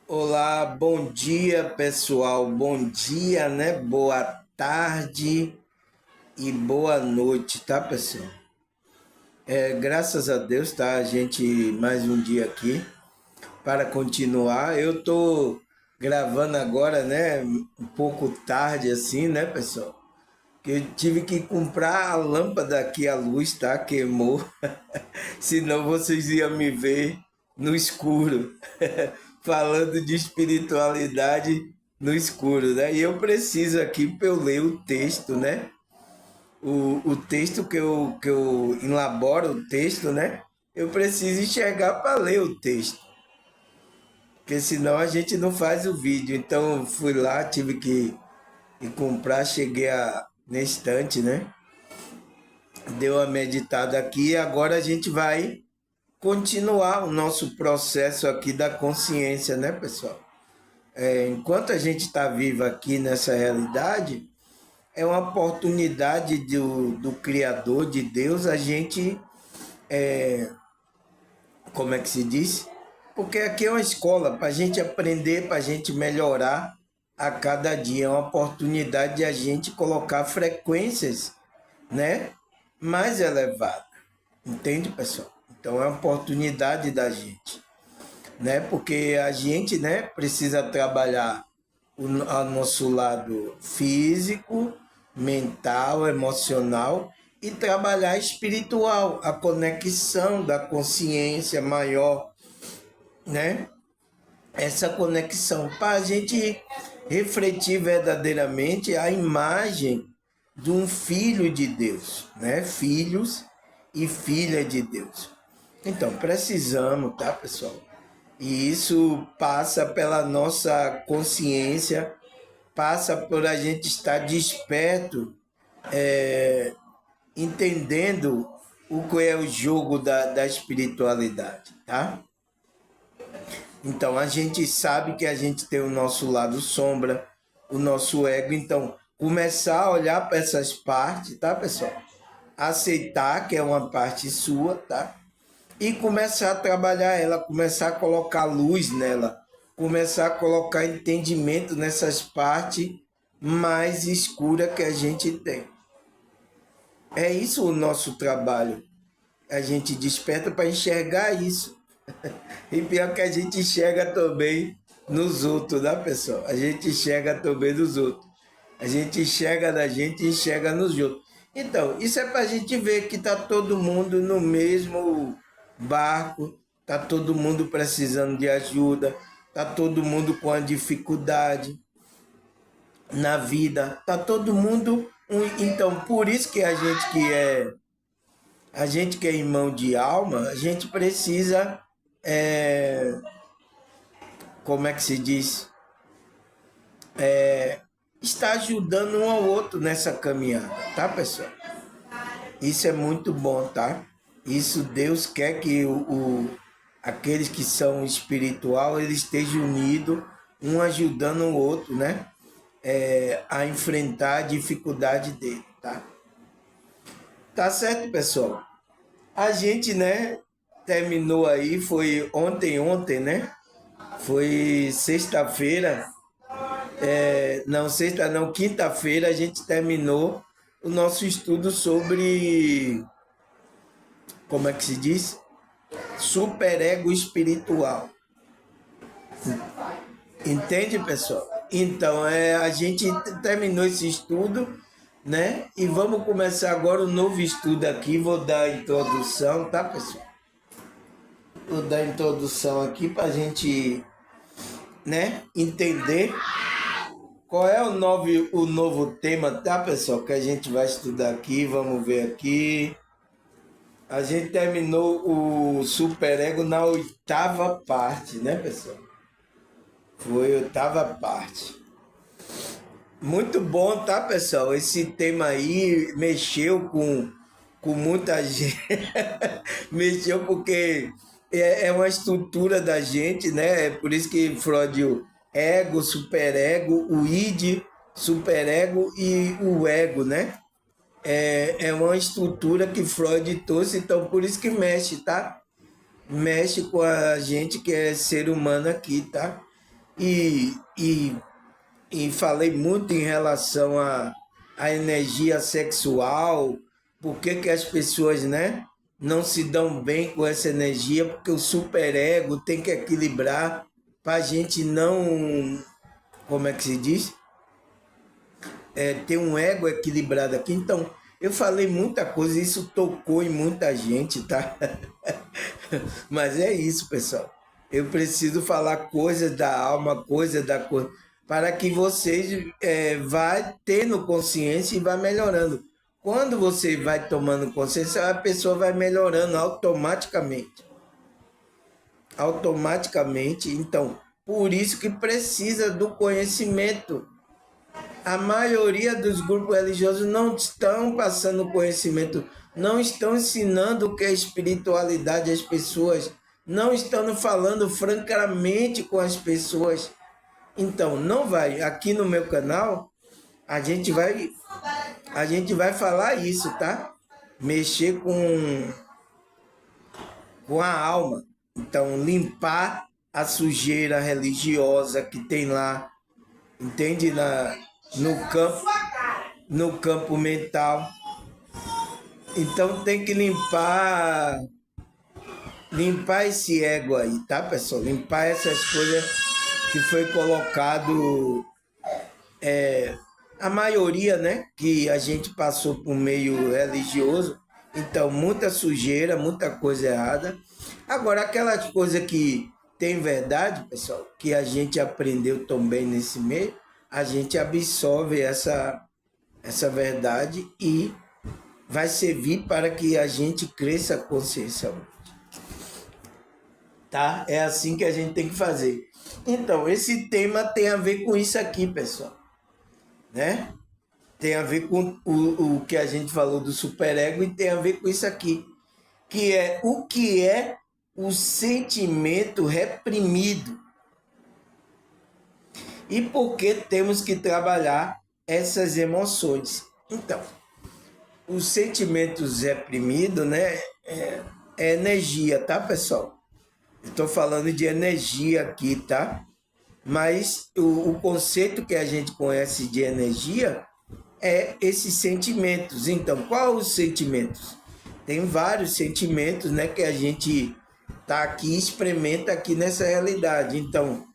Olá, bom dia pessoal, bom dia, né? Boa tarde e boa noite, tá pessoal? Graças a Deus, tá? A gente mais um dia aqui para continuar. Eu tô gravando agora, né? Um pouco tarde assim, né, pessoal? Que eu tive que comprar a lâmpada aqui, a luz, tá? Queimou. Senão vocês iam me ver no escuro, falando de espiritualidade no escuro, né? E eu preciso aqui para eu ler o texto, né? O texto que eu elaboro, o texto, né? Eu preciso enxergar para ler o texto, porque senão a gente não faz o vídeo. Então fui lá, tive que comprar, cheguei na estante, né? Deu uma meditada aqui e agora a gente vai continuar o nosso processo aqui da consciência, né, pessoal? Enquanto a gente está vivo aqui nessa realidade, é uma oportunidade do Criador, de Deus, a gente, como é que se diz? Porque aqui é uma escola para a gente aprender, para a gente melhorar a cada dia. É uma oportunidade de a gente colocar frequências, né, mais elevadas. Entende, pessoal? Então é uma oportunidade da gente, né? Porque a gente, né, precisa trabalhar o nosso lado físico, mental, emocional e trabalhar espiritual, a conexão da consciência maior, né? Essa conexão para a gente refletir verdadeiramente a imagem de um filho de Deus, né? Filhos e filha de Deus. Então, precisamos, tá, pessoal? E isso passa pela nossa consciência, passa por a gente estar desperto, entendendo o que é o jogo da espiritualidade, tá? Então, a gente sabe que a gente tem o nosso lado sombra, o nosso ego. Então, começar a olhar para essas partes, tá, pessoal? Aceitar que é uma parte sua, tá? E começar a trabalhar ela, começar a colocar luz nela, começar a colocar entendimento nessas partes mais escuras que a gente tem. É isso o nosso trabalho. A gente desperta para enxergar isso. E pior que a gente enxerga também nos outros, né, pessoal? A gente enxerga também nos outros. A gente enxerga da gente e enxerga nos outros. Então, isso é para a gente ver que está todo mundo no mesmo barco, está todo mundo precisando de ajuda, está todo mundo com a dificuldade na vida, está todo mundo. Então, por isso que a gente que é irmão de alma, a gente precisa, é, como é que se diz? Está ajudando um ao outro nessa caminhada, tá, pessoal? Isso é muito bom, tá? Isso Deus quer que aqueles que são espiritual, eles estejam unidos, um ajudando o outro, né? A enfrentar a dificuldade dele, tá? Tá certo, pessoal? A gente, né, terminou aí, foi ontem, né? Foi sexta-feira, não, sexta não, quinta-feira a gente terminou o nosso estudo sobre, como é que se diz? Superego espiritual. Entende, pessoal? Então, a gente terminou esse estudo, né? E vamos começar agora um novo estudo aqui. Vou dar a introdução, tá, pessoal? Vou dar a introdução aqui para a gente, né, entender qual é o novo tema, tá, pessoal? Que a gente vai estudar aqui. Vamos ver aqui. A gente terminou o superego na oitava parte, né, pessoal? Foi a oitava parte. Muito bom, tá, pessoal? Esse tema aí mexeu com muita gente. Mexeu porque é uma estrutura da gente, né? É por isso que Freud, o ego, superego, o id, superego e o ego, né? É uma estrutura que Freud trouxe, então por isso que mexe, tá? Mexe com a gente que é ser humano aqui, tá? e, e, e falei muito em relação à energia sexual, por que que as pessoas, né, não se dão bem com essa energia, porque o superego tem que equilibrar para a gente não, como é que se diz? Ter um ego equilibrado aqui. Então, eu falei muita coisa, isso tocou em muita gente, tá? Mas é isso, pessoal. Eu preciso falar coisas da alma, coisas da coisa, para que vocês vá tendo consciência e vá melhorando. Quando você vai tomando consciência, a pessoa vai melhorando automaticamente. Automaticamente. Então, por isso que precisa do conhecimento. A maioria dos grupos religiosos não estão passando conhecimento, não estão ensinando o que é espiritualidade às pessoas, não estão falando francamente com as pessoas. Então, não vai. Aqui no meu canal, a gente vai falar isso, tá? Mexer com a alma. Então, limpar a sujeira religiosa que tem lá, entende? No campo mental. Então tem que limpar esse ego aí, tá, pessoal? Limpar essas coisas que foi colocado, a maioria, né, que a gente passou por meio religioso. Então, muita sujeira, muita coisa errada. Agora, aquelas coisas que tem verdade, pessoal, que a gente aprendeu também nesse meio, a gente absorve essa verdade e vai servir para que a gente cresça consciencialmente. Tá? É assim que a gente tem que fazer. Então, esse tema tem a ver com isso aqui, pessoal. Né? Tem a ver com o que a gente falou do superego e tem a ver com isso aqui. Que é o que é o sentimento reprimido. E por que temos que trabalhar essas emoções? Então, os sentimentos reprimidos, né, é energia, tá, pessoal? Estou falando de energia aqui, tá? Mas o conceito que a gente conhece de energia é esses sentimentos. Então, quais os sentimentos? Tem vários sentimentos, né, que a gente tá aqui, experimenta aqui nessa realidade. Então,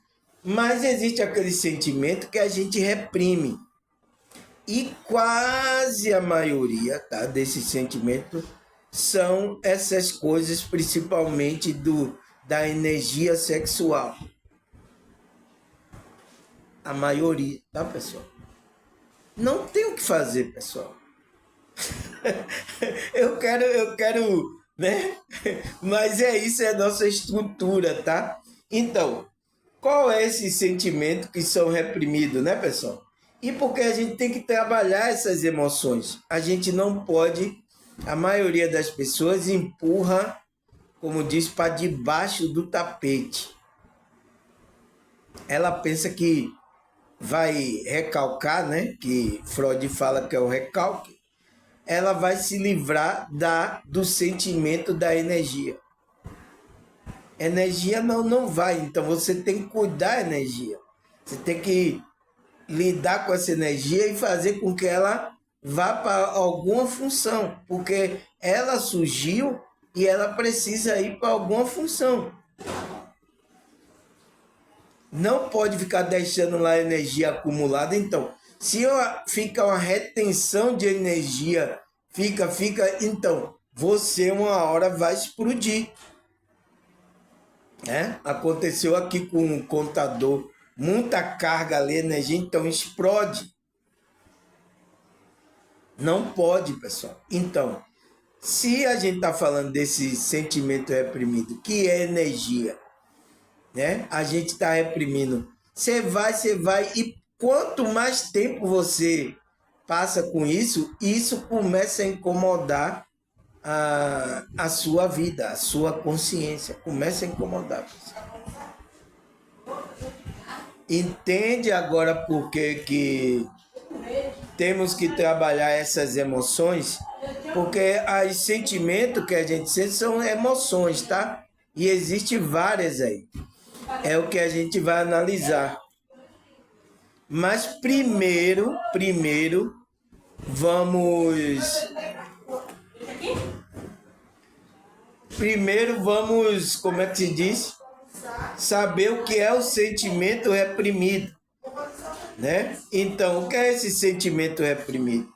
mas existe aquele sentimento que a gente reprime. E quase a maioria, tá, desse sentimento são essas coisas, principalmente da energia sexual. A maioria, tá, pessoal? Não tem o que fazer, pessoal. eu quero, né? Mas é isso, é a nossa estrutura, tá? Então, qual é esse sentimento que são reprimidos, né, pessoal? E porque a gente tem que trabalhar essas emoções. A gente não pode, a maioria das pessoas empurra, como diz, para debaixo do tapete. Ela pensa que vai recalcar, né? Que Freud fala que é o recalque. Ela vai se livrar do sentimento da energia. Energia não vai, então você tem que cuidar da energia. Você tem que lidar com essa energia e fazer com que ela vá para alguma função, porque ela surgiu e ela precisa ir para alguma função. Não pode ficar deixando lá energia acumulada. Então, se fica uma retenção de energia, então você uma hora vai explodir. Aconteceu aqui com um contador, muita carga ali, energia, então explode. Não pode, pessoal. Então, se a gente está falando desse sentimento reprimido, que é energia, né? A gente está reprimindo. Você vai, e quanto mais tempo você passa com isso, isso começa a incomodar a sua vida, a sua consciência. Começa a incomodar. Entende agora por que temos que trabalhar essas emoções? Porque os sentimentos que a gente sente são emoções, tá? E existem várias aí. é o que a gente vai analisar. Mas primeiro vamos, como é que se diz? Saber o que é o sentimento reprimido, né? Então, o que é esse sentimento reprimido?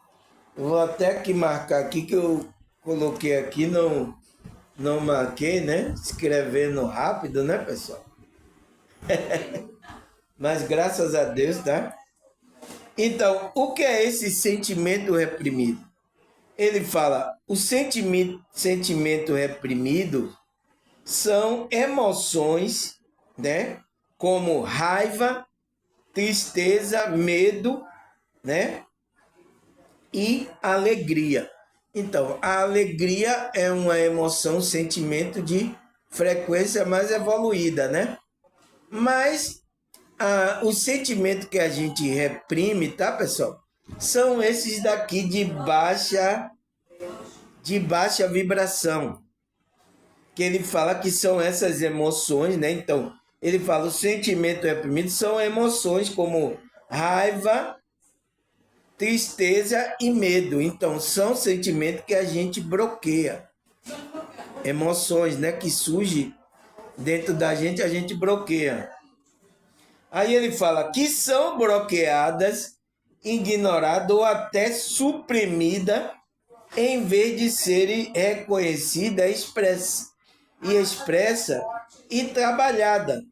Eu vou até aqui marcar aqui, que eu coloquei aqui, não marquei, né? Escrevendo rápido, né, pessoal? Mas graças a Deus, tá? Então, o que é esse sentimento reprimido? Ele fala, o sentimento reprimido são emoções, né? Como raiva, tristeza, medo, né? E alegria. Então, a alegria é uma emoção, sentimento de frequência mais evoluída, né? Mas o sentimento que a gente reprime, tá, pessoal? São esses daqui de baixa vibração. Que ele fala que são essas emoções, né? Então, ele fala, o sentimento reprimido são emoções como raiva, tristeza e medo. Então, são sentimentos que a gente bloqueia. Emoções, né? Que surgem dentro da gente, a gente bloqueia. Aí ele fala que são bloqueadas, ignoradas ou até suprimidas, em vez de serem reconhecidas, expressa e trabalhada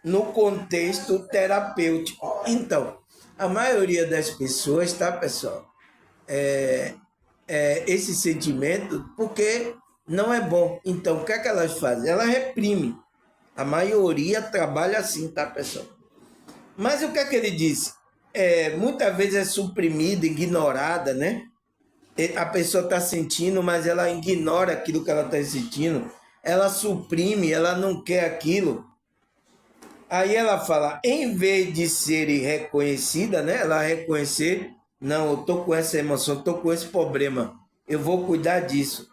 no contexto terapêutico. Então, a maioria das pessoas, tá, pessoal? Esse sentimento, porque não é bom. Então, o que é que elas fazem? Elas reprimem. A maioria trabalha assim, tá, pessoal? Mas o que é que ele disse? Muitas vezes é suprimida, ignorada, né? A pessoa está sentindo, mas ela ignora aquilo que ela está sentindo. Ela suprime, ela não quer aquilo. Aí ela fala, em vez de ser reconhecida, né? Ela reconhecer, não, eu estou com essa emoção, estou com esse problema, eu vou cuidar disso.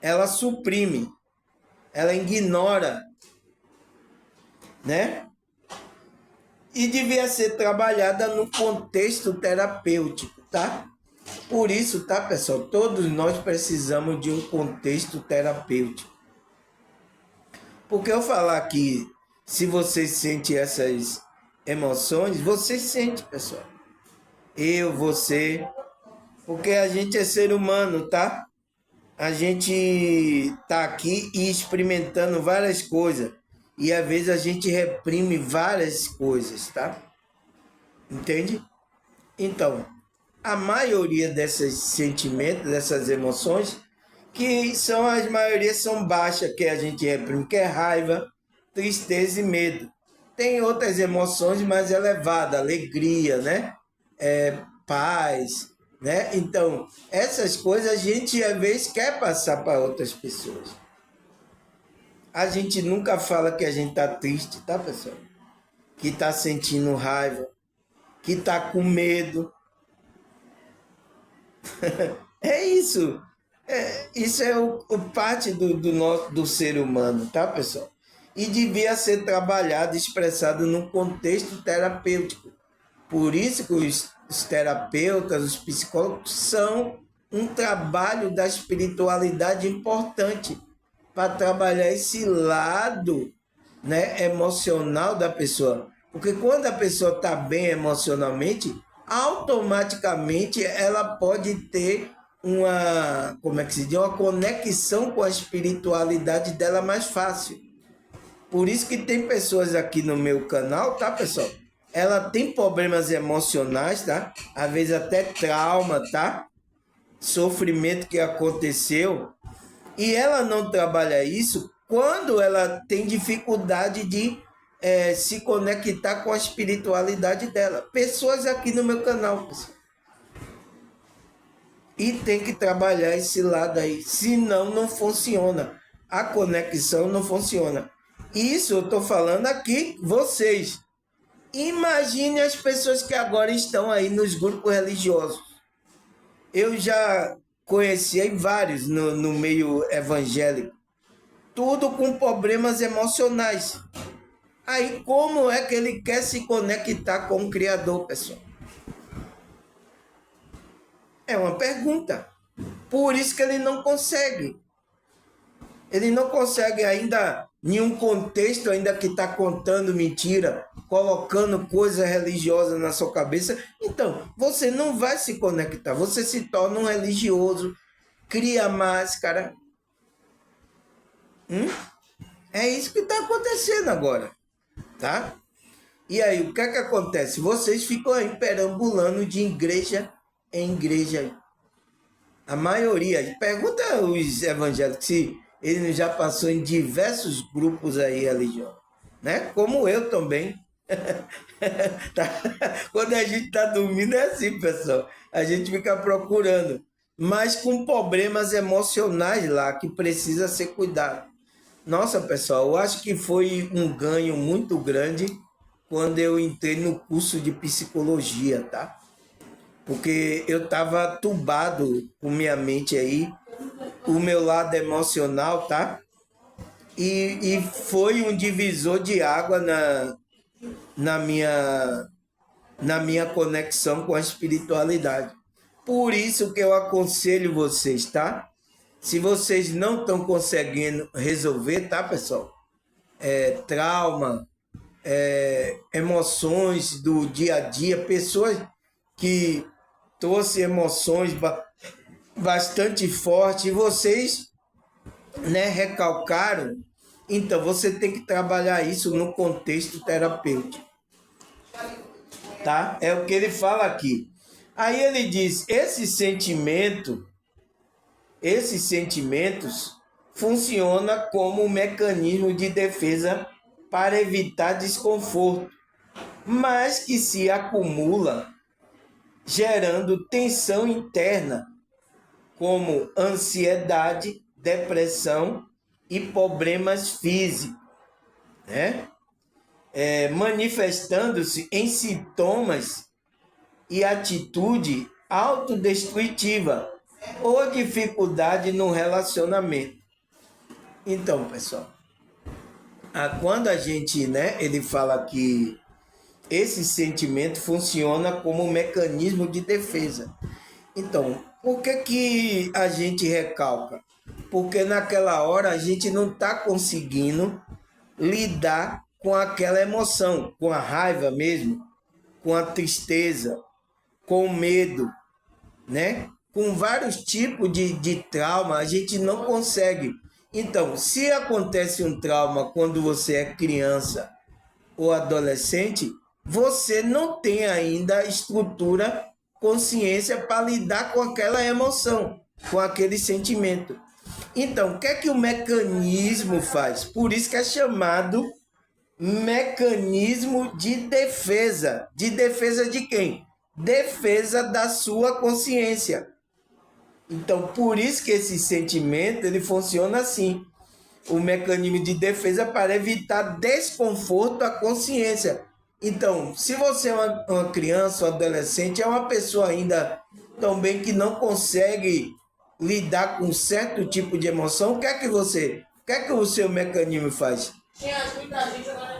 Ela suprime, ela ignora, né? E devia ser trabalhada no contexto terapêutico, tá? Por isso, tá, pessoal? Todos nós precisamos de um contexto terapêutico. Porque eu falar que se você sente essas emoções, você sente, pessoal. Eu, você. Porque a gente é ser humano, tá? A gente tá aqui e experimentando várias coisas. E às vezes a gente reprime várias coisas, tá? Entende? Então, a maioria desses sentimentos, dessas emoções, que são as maiorias são baixas, que a gente reprime, que é raiva, tristeza e medo. Tem outras emoções mais elevadas, alegria, né? Paz, né? Então, essas coisas a gente às vezes quer passar para outras pessoas. A gente nunca fala que a gente tá triste, tá, pessoal? Que tá sentindo raiva, que tá com medo. É isso. Isso é o parte do ser humano, tá, pessoal? E devia ser trabalhado, expressado num contexto terapêutico. Por isso que os terapeutas, os psicólogos, são um trabalho da espiritualidade importante para trabalhar esse lado, né, emocional da pessoa. Porque quando a pessoa está bem emocionalmente, automaticamente ela pode ter uma, como é que se diz, uma conexão com a espiritualidade dela mais fácil. Por isso que tem pessoas aqui no meu canal, tá, pessoal? Ela tem problemas emocionais, tá? Às vezes até trauma, tá? Sofrimento que aconteceu. E ela não trabalha isso quando ela tem dificuldade de se conectar com a espiritualidade dela. Pessoas aqui no meu canal, pessoal. E tem que trabalhar esse lado aí, senão não funciona. A conexão não funciona. Isso eu estou falando aqui, vocês. Imagine as pessoas que agora estão aí nos grupos religiosos. Eu já conheci vários no meio evangélico. Tudo com problemas emocionais. Aí como é que ele quer se conectar com o Criador, pessoal? É uma pergunta. Por isso que ele não consegue. Ele não consegue ainda, em um contexto ainda que está contando mentira, colocando coisa religiosa na sua cabeça. Então, você não vai se conectar. Você se torna um religioso, cria máscara. É isso que está acontecendo agora, tá? E aí, o que é que acontece? Vocês ficam aí perambulando de igreja em igreja. A maioria, pergunta os evangélicos se ele já passou em diversos grupos aí religiosos, né? Como eu também. Tá? Quando a gente está dormindo é assim, pessoal. A gente fica procurando, mas com problemas emocionais lá que precisa ser cuidado. Nossa, pessoal, eu acho que foi um ganho muito grande quando eu entrei no curso de psicologia, tá? Porque eu estava turbado com minha mente aí, o meu lado emocional, tá? E foi um divisor de água na, minha, na minha conexão com a espiritualidade. Por isso que eu aconselho vocês, tá? Se vocês não estão conseguindo resolver, tá, pessoal? Trauma, emoções do dia a dia, pessoas que trouxe emoções bastante fortes, e vocês, né, recalcaram. Então você tem que trabalhar isso no contexto terapêutico, tá? É o que ele fala aqui. Aí ele diz: esses sentimentos funcionam como um mecanismo de defesa para evitar desconforto, mas que se acumula gerando tensão interna, como ansiedade, depressão e problemas físicos, né? Manifestando-se em sintomas e atitude autodestrutiva ou dificuldade no relacionamento. Então, pessoal, quando a gente, né, ele fala que esse sentimento funciona como um mecanismo de defesa. Então, por que a gente recalca? Porque naquela hora a gente não está conseguindo lidar com aquela emoção, com a raiva mesmo, com a tristeza, com o medo, né? Com vários tipos de trauma, a gente não consegue. Então, se acontece um trauma quando você é criança ou adolescente, você não tem ainda estrutura, consciência para lidar com aquela emoção, com aquele sentimento. Então, o que é que o mecanismo faz? Por isso que é chamado mecanismo de defesa. De defesa de quem? Defesa da sua consciência. Então, por isso que esse sentimento ele funciona assim. O mecanismo de defesa para evitar desconforto à consciência. Então, se você é uma criança, um adolescente, é uma pessoa ainda também que não consegue lidar com certo tipo de emoção, o que é que o seu mecanismo faz?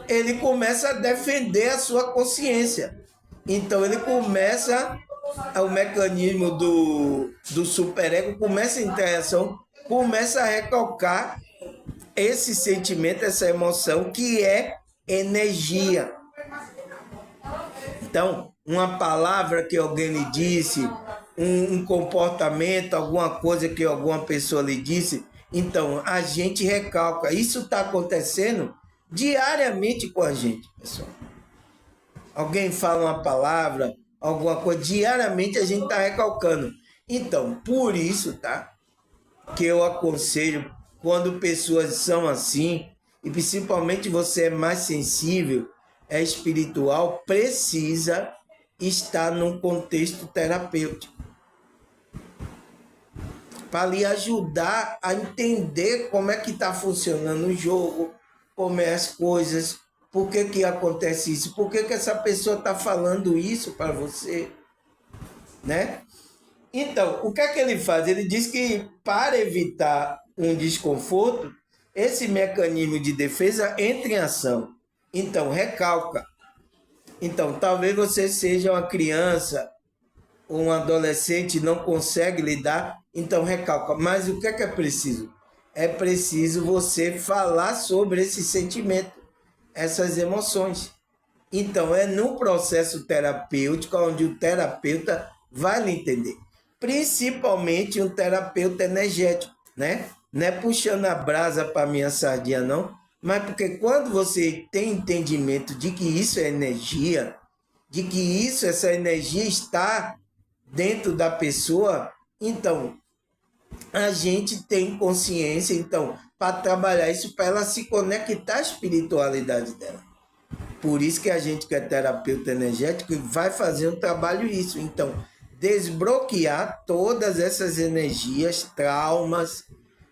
Ele começa a defender a sua consciência. Então, ele começa, o mecanismo do superego começa a interação, começa a recalcar esse sentimento, essa emoção que é energia. Então, uma palavra que alguém lhe disse, um comportamento, alguma coisa que alguma pessoa lhe disse, então a gente recalca. Isso está acontecendo diariamente com a gente, pessoal. Alguém fala uma palavra, alguma coisa, diariamente a gente está recalcando. Então, por isso, tá? Que eu aconselho, quando pessoas são assim, e principalmente você é mais sensível, é espiritual, precisa estar num contexto terapêutico para lhe ajudar a entender como é que está funcionando o jogo, como é as coisas, por que acontece isso, por que essa pessoa está falando isso para você, né? Então, o que é que ele faz? Ele diz que para evitar um desconforto, esse mecanismo de defesa entra em ação. Então, recalca. Então, talvez você seja uma criança ou um adolescente e não consegue lidar, então recalca. Mas o que é preciso? É preciso você falar sobre esse sentimento, essas emoções. Então, é no processo terapêutico onde o terapeuta vai lhe entender. Principalmente um terapeuta energético, né? Não é puxando a brasa para minha sardinha, não. Mas porque quando você tem entendimento de que isso é energia, de que isso, essa energia está dentro da pessoa, então a gente tem consciência, então, para trabalhar isso, para ela se conectar à espiritualidade dela. Por isso que a gente que é terapeuta energético vai fazer um trabalho isso. Então, desbloquear todas essas energias, traumas,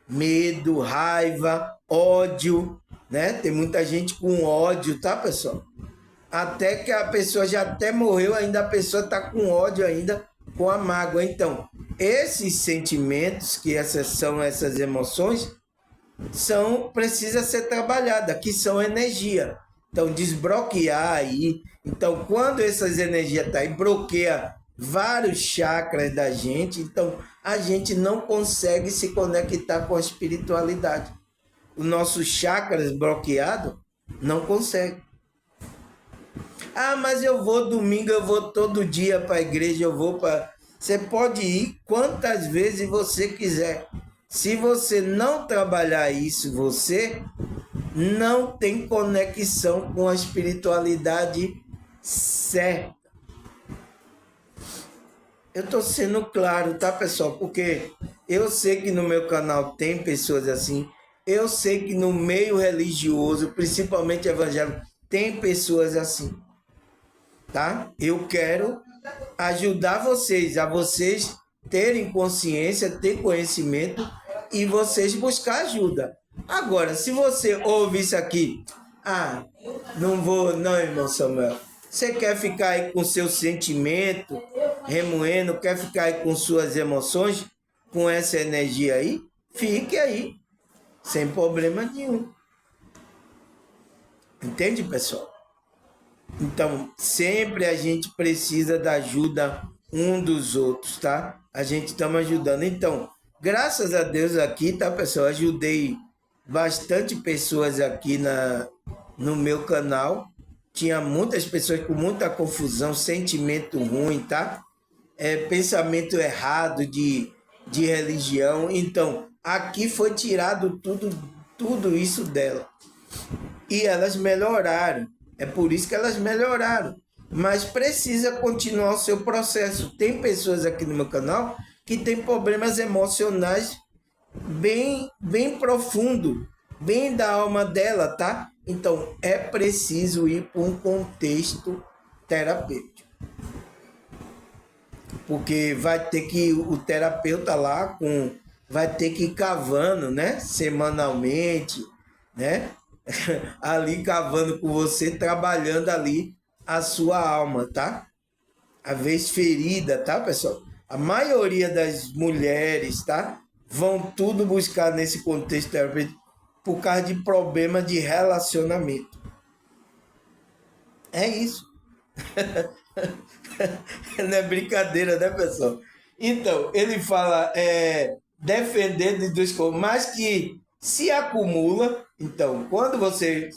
medo, raiva, ódio, né? Tem muita gente com ódio, tá, pessoal? Até que a pessoa já até morreu, ainda a pessoa está com ódio ainda, com a mágoa. Então, esses sentimentos, que são essas emoções, precisa ser trabalhada, que são energia. Então, desbloquear aí. Então, quando essas energias estão aí, bloqueia vários chakras da gente, então a gente não consegue se conectar com a espiritualidade. Os nossos chakras bloqueados não conseguem. Ah, mas eu vou domingo, eu vou todo dia para a igreja, eu vou para... Você pode ir quantas vezes você quiser. Se você não trabalhar isso, você não tem conexão com a espiritualidade certa. Eu estou sendo claro, tá, pessoal? Porque eu sei que no meu canal tem pessoas assim. Eu sei que no meio religioso, principalmente evangélico, tem pessoas assim. Tá? Eu quero ajudar vocês, a vocês terem consciência, ter conhecimento e vocês buscar ajuda. Agora, se você ouve isso aqui, não vou, não, irmão Samuel. Você quer ficar aí com seu sentimento, remoendo, quer ficar aí com suas emoções, com essa energia aí? Fique aí, sem problema nenhum. Entende, pessoal? Então, sempre a gente precisa da ajuda um dos outros, tá? A gente estamos ajudando. Então, graças a Deus aqui, tá, pessoal? Ajudei bastante pessoas aqui no meu canal. Tinha muitas pessoas com muita confusão, sentimento ruim, tá? Pensamento errado de religião. Então, aqui foi tirado tudo isso dela. E elas melhoraram. É por isso que elas melhoraram. Mas precisa continuar o seu processo. Tem pessoas aqui no meu canal que têm problemas emocionais bem profundo, bem da alma dela, tá? Então é preciso ir para um contexto terapêutico. Porque vai ter que o terapeuta lá vai ter que ir cavando, né? Semanalmente, né? Ali cavando com você, trabalhando ali a sua alma, tá? A vez ferida, tá, pessoal? A maioria das mulheres, tá? Vão tudo buscar nesse contexto terapêutico por causa de problema de relacionamento. É isso. Não é brincadeira, né, pessoal? Então, ele fala defender dos mas que se acumula. Então, quando você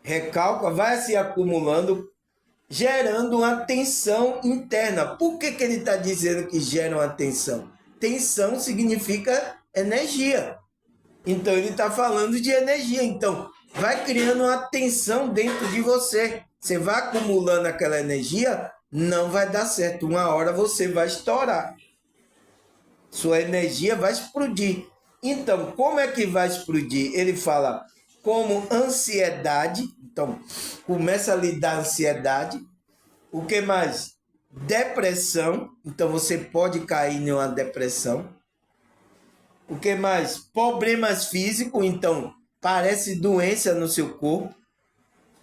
recalca, vai se acumulando, gerando uma tensão interna. Por que ele está dizendo que gera uma tensão? Tensão significa energia. Então, ele está falando de energia. Então, vai criando uma tensão dentro de você. Você vai acumulando aquela energia, não vai dar certo. Uma hora você vai estourar. Sua energia vai explodir. Então, como é que vai explodir? Ele fala como ansiedade. Então, começa a lhe dar ansiedade. O que mais? Depressão. Então, você pode cair em uma depressão. O que mais? Problemas físicos. Então, parece doença no seu corpo.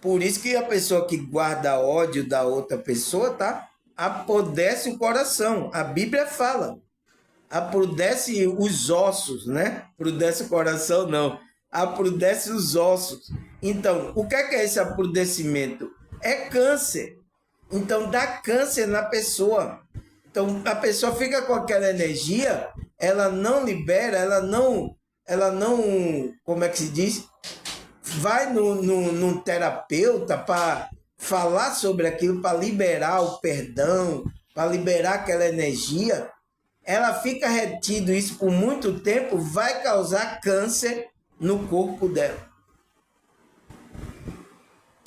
Por isso que a pessoa que guarda ódio da outra pessoa, tá? Apodrece o coração. A Bíblia fala. Apodrece os ossos, né? Apodrece o coração, não. apodrece os ossos. Então, o que é esse apodrecimento? É câncer. Então, dá câncer na pessoa. Então, a pessoa fica com aquela energia, ela não libera, ela não, como é que se diz? Vai no terapeuta para falar sobre aquilo, para liberar o perdão, para liberar aquela energia. Ela fica retido isso por muito tempo, vai causar câncer no corpo dela.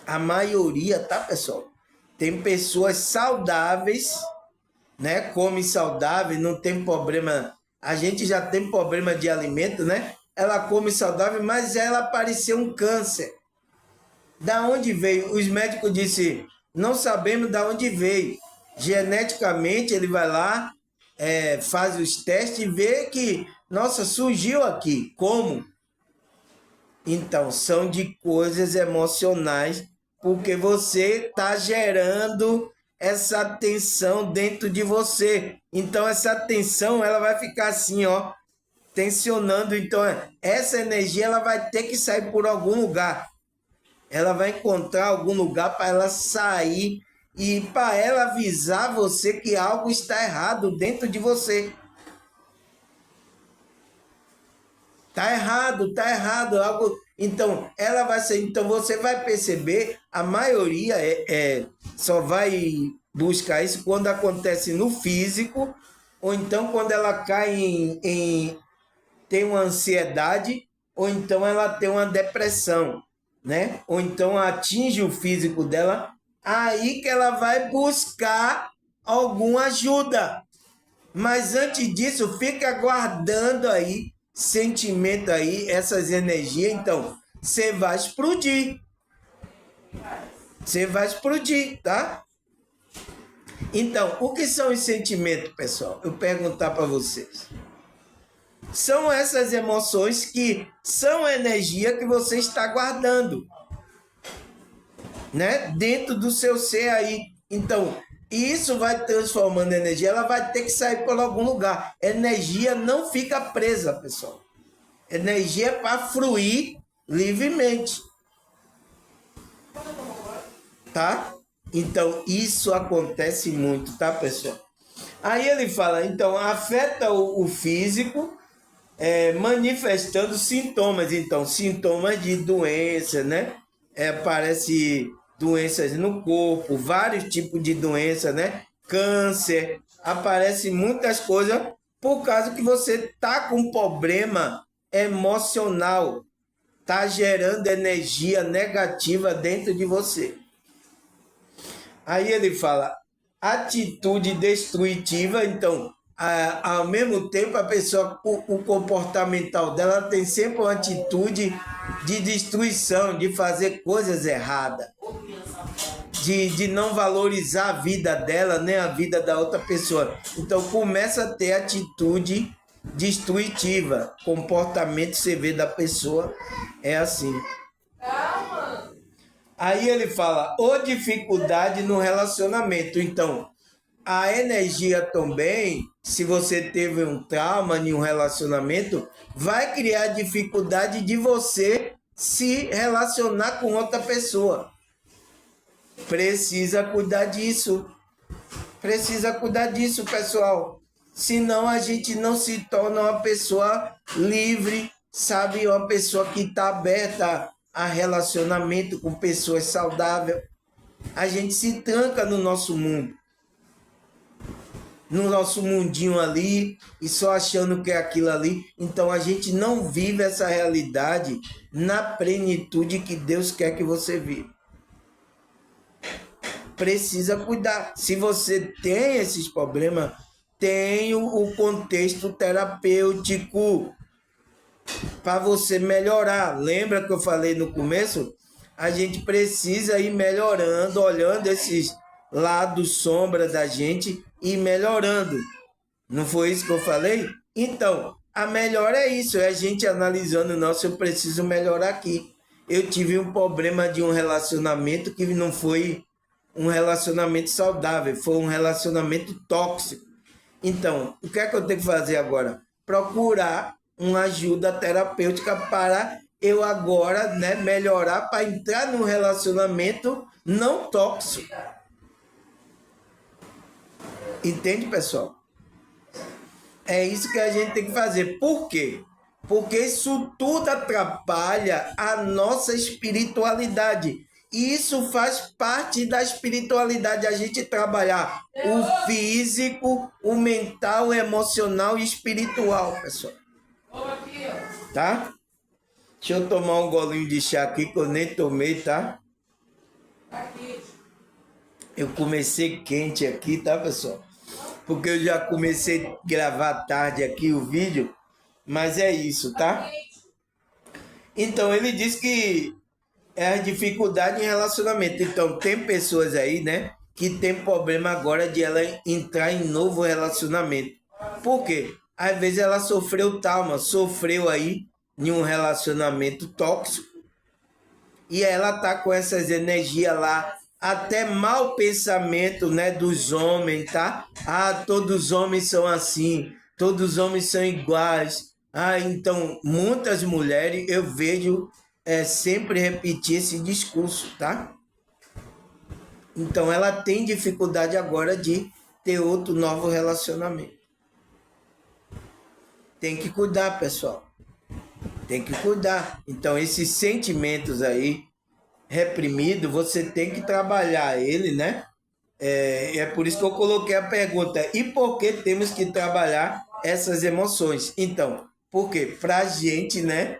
A maioria, tá, pessoal? Tem pessoas saudáveis, né? Come saudável, não tem problema. A gente já tem problema de alimento, né? Ela come saudável, mas ela apareceu um câncer. Da onde veio? Os médicos disseram, não sabemos da onde veio. Geneticamente, ele vai lá, faz os testes e vê que, nossa, surgiu aqui. Como? Então, são de coisas emocionais, porque você está gerando essa tensão dentro de você. Então, essa tensão, ela vai ficar assim, ó, tensionando. Então, essa energia, ela vai ter que sair por algum lugar. Ela vai encontrar algum lugar para ela sair e para ela avisar você que algo está errado dentro de você. Tá errado, algo. Então, ela vai ser. Então, você vai perceber, a maioria só vai buscar isso quando acontece no físico, ou então quando ela cai tem uma ansiedade, ou então ela tem uma depressão, né? Ou então atinge o físico dela, aí que ela vai buscar alguma ajuda. Mas antes disso, fica guardando aí sentimento aí, essas energias, então você vai explodir. Você vai explodir, tá? Então, o que são os sentimentos, pessoal? Eu perguntar para vocês. São essas emoções que são a energia que você está guardando, né? Dentro do seu ser aí. Então, isso vai transformando energia, ela vai ter que sair por algum lugar. Energia não fica presa, pessoal. Energia é para fluir livremente. Tá? Então, isso acontece muito, tá, pessoal? Aí ele fala, então, afeta o físico, manifestando sintomas. Então, sintomas de doença, né? Aparece doenças no corpo, vários tipos de doença, né? Câncer, aparece muitas coisas por causa que você tá com problema emocional, tá gerando energia negativa dentro de você. Aí ele fala, atitude destrutiva, então, ao mesmo tempo, a pessoa, o comportamental dela tem sempre uma atitude de destruição, de fazer coisas erradas, de não valorizar a vida dela, nem a vida da outra pessoa. Então, começa a ter atitude destrutiva, comportamento você vê da pessoa é assim. Aí ele fala, ou dificuldade no relacionamento. Então, a energia também, se você teve um trauma em um relacionamento, vai criar dificuldade de você se relacionar com outra pessoa. Precisa cuidar disso. Precisa cuidar disso, pessoal. Senão a gente não se torna uma pessoa livre, sabe? Uma pessoa que está aberta a relacionamento com pessoas saudáveis. A gente se tranca no nosso mundo. No nosso mundinho ali, e só achando que é aquilo ali. Então a gente não vive essa realidade na plenitude que Deus quer que você viva. Precisa cuidar. Se você tem esses problemas, tem o contexto terapêutico para você melhorar. Lembra que eu falei no começo? A gente precisa ir melhorando, olhando esses lados sombra da gente e melhorando. Não foi isso que eu falei? Então, a melhora é isso, é a gente analisando, nossa, eu preciso melhorar aqui. Eu tive um problema de um relacionamento que não foi um relacionamento saudável, foi um relacionamento tóxico. Então, o que é que eu tenho que fazer agora? Procurar uma ajuda terapêutica para eu agora, né, melhorar para entrar num relacionamento não tóxico. Entende, pessoal? É isso que a gente tem que fazer. Por quê? Porque isso tudo atrapalha a nossa espiritualidade. E isso faz parte da espiritualidade, a gente trabalhar o físico, o mental, o emocional e espiritual, pessoal. Tá? Deixa eu tomar um golinho de chá aqui que eu nem tomei, tá? Eu comecei quente aqui, tá, pessoal? Porque eu já comecei a gravar tarde aqui o vídeo, mas é isso, tá? Então, ele diz que é a dificuldade em relacionamento. Então, tem pessoas aí, né, que tem problema agora de ela entrar em novo relacionamento. Por quê? Às vezes ela sofreu trauma, sofreu aí em um relacionamento tóxico e ela tá com essas energias lá, até mau pensamento, né, dos homens, tá? Ah, todos os homens são assim, todos os homens são iguais. Ah, então muitas mulheres eu vejo sempre repetir esse discurso, tá? Então ela tem dificuldade agora de ter outro novo relacionamento. Tem que cuidar, pessoal. Tem que cuidar. Então esses sentimentos aí reprimido, você tem que trabalhar ele, né? É por isso que eu coloquei a pergunta: e por que temos que trabalhar essas emoções? Então, por quê? Para a gente, né,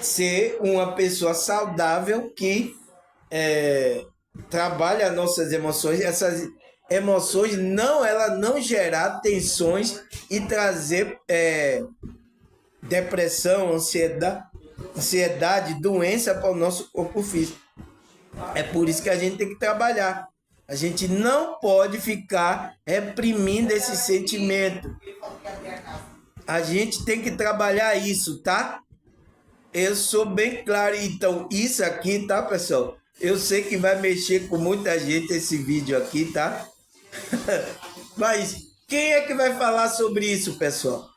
ser uma pessoa saudável que trabalha nossas emoções, essas emoções ela não gerar tensões e trazer depressão, ansiedade, doença para o nosso corpo físico. É por isso que a gente tem que trabalhar. A gente não pode ficar reprimindo esse sentimento. A gente tem que trabalhar isso, tá? Eu sou bem claro. Então, isso aqui, tá, pessoal? Eu sei que vai mexer com muita gente esse vídeo aqui, tá? Mas quem é que vai falar sobre isso, pessoal?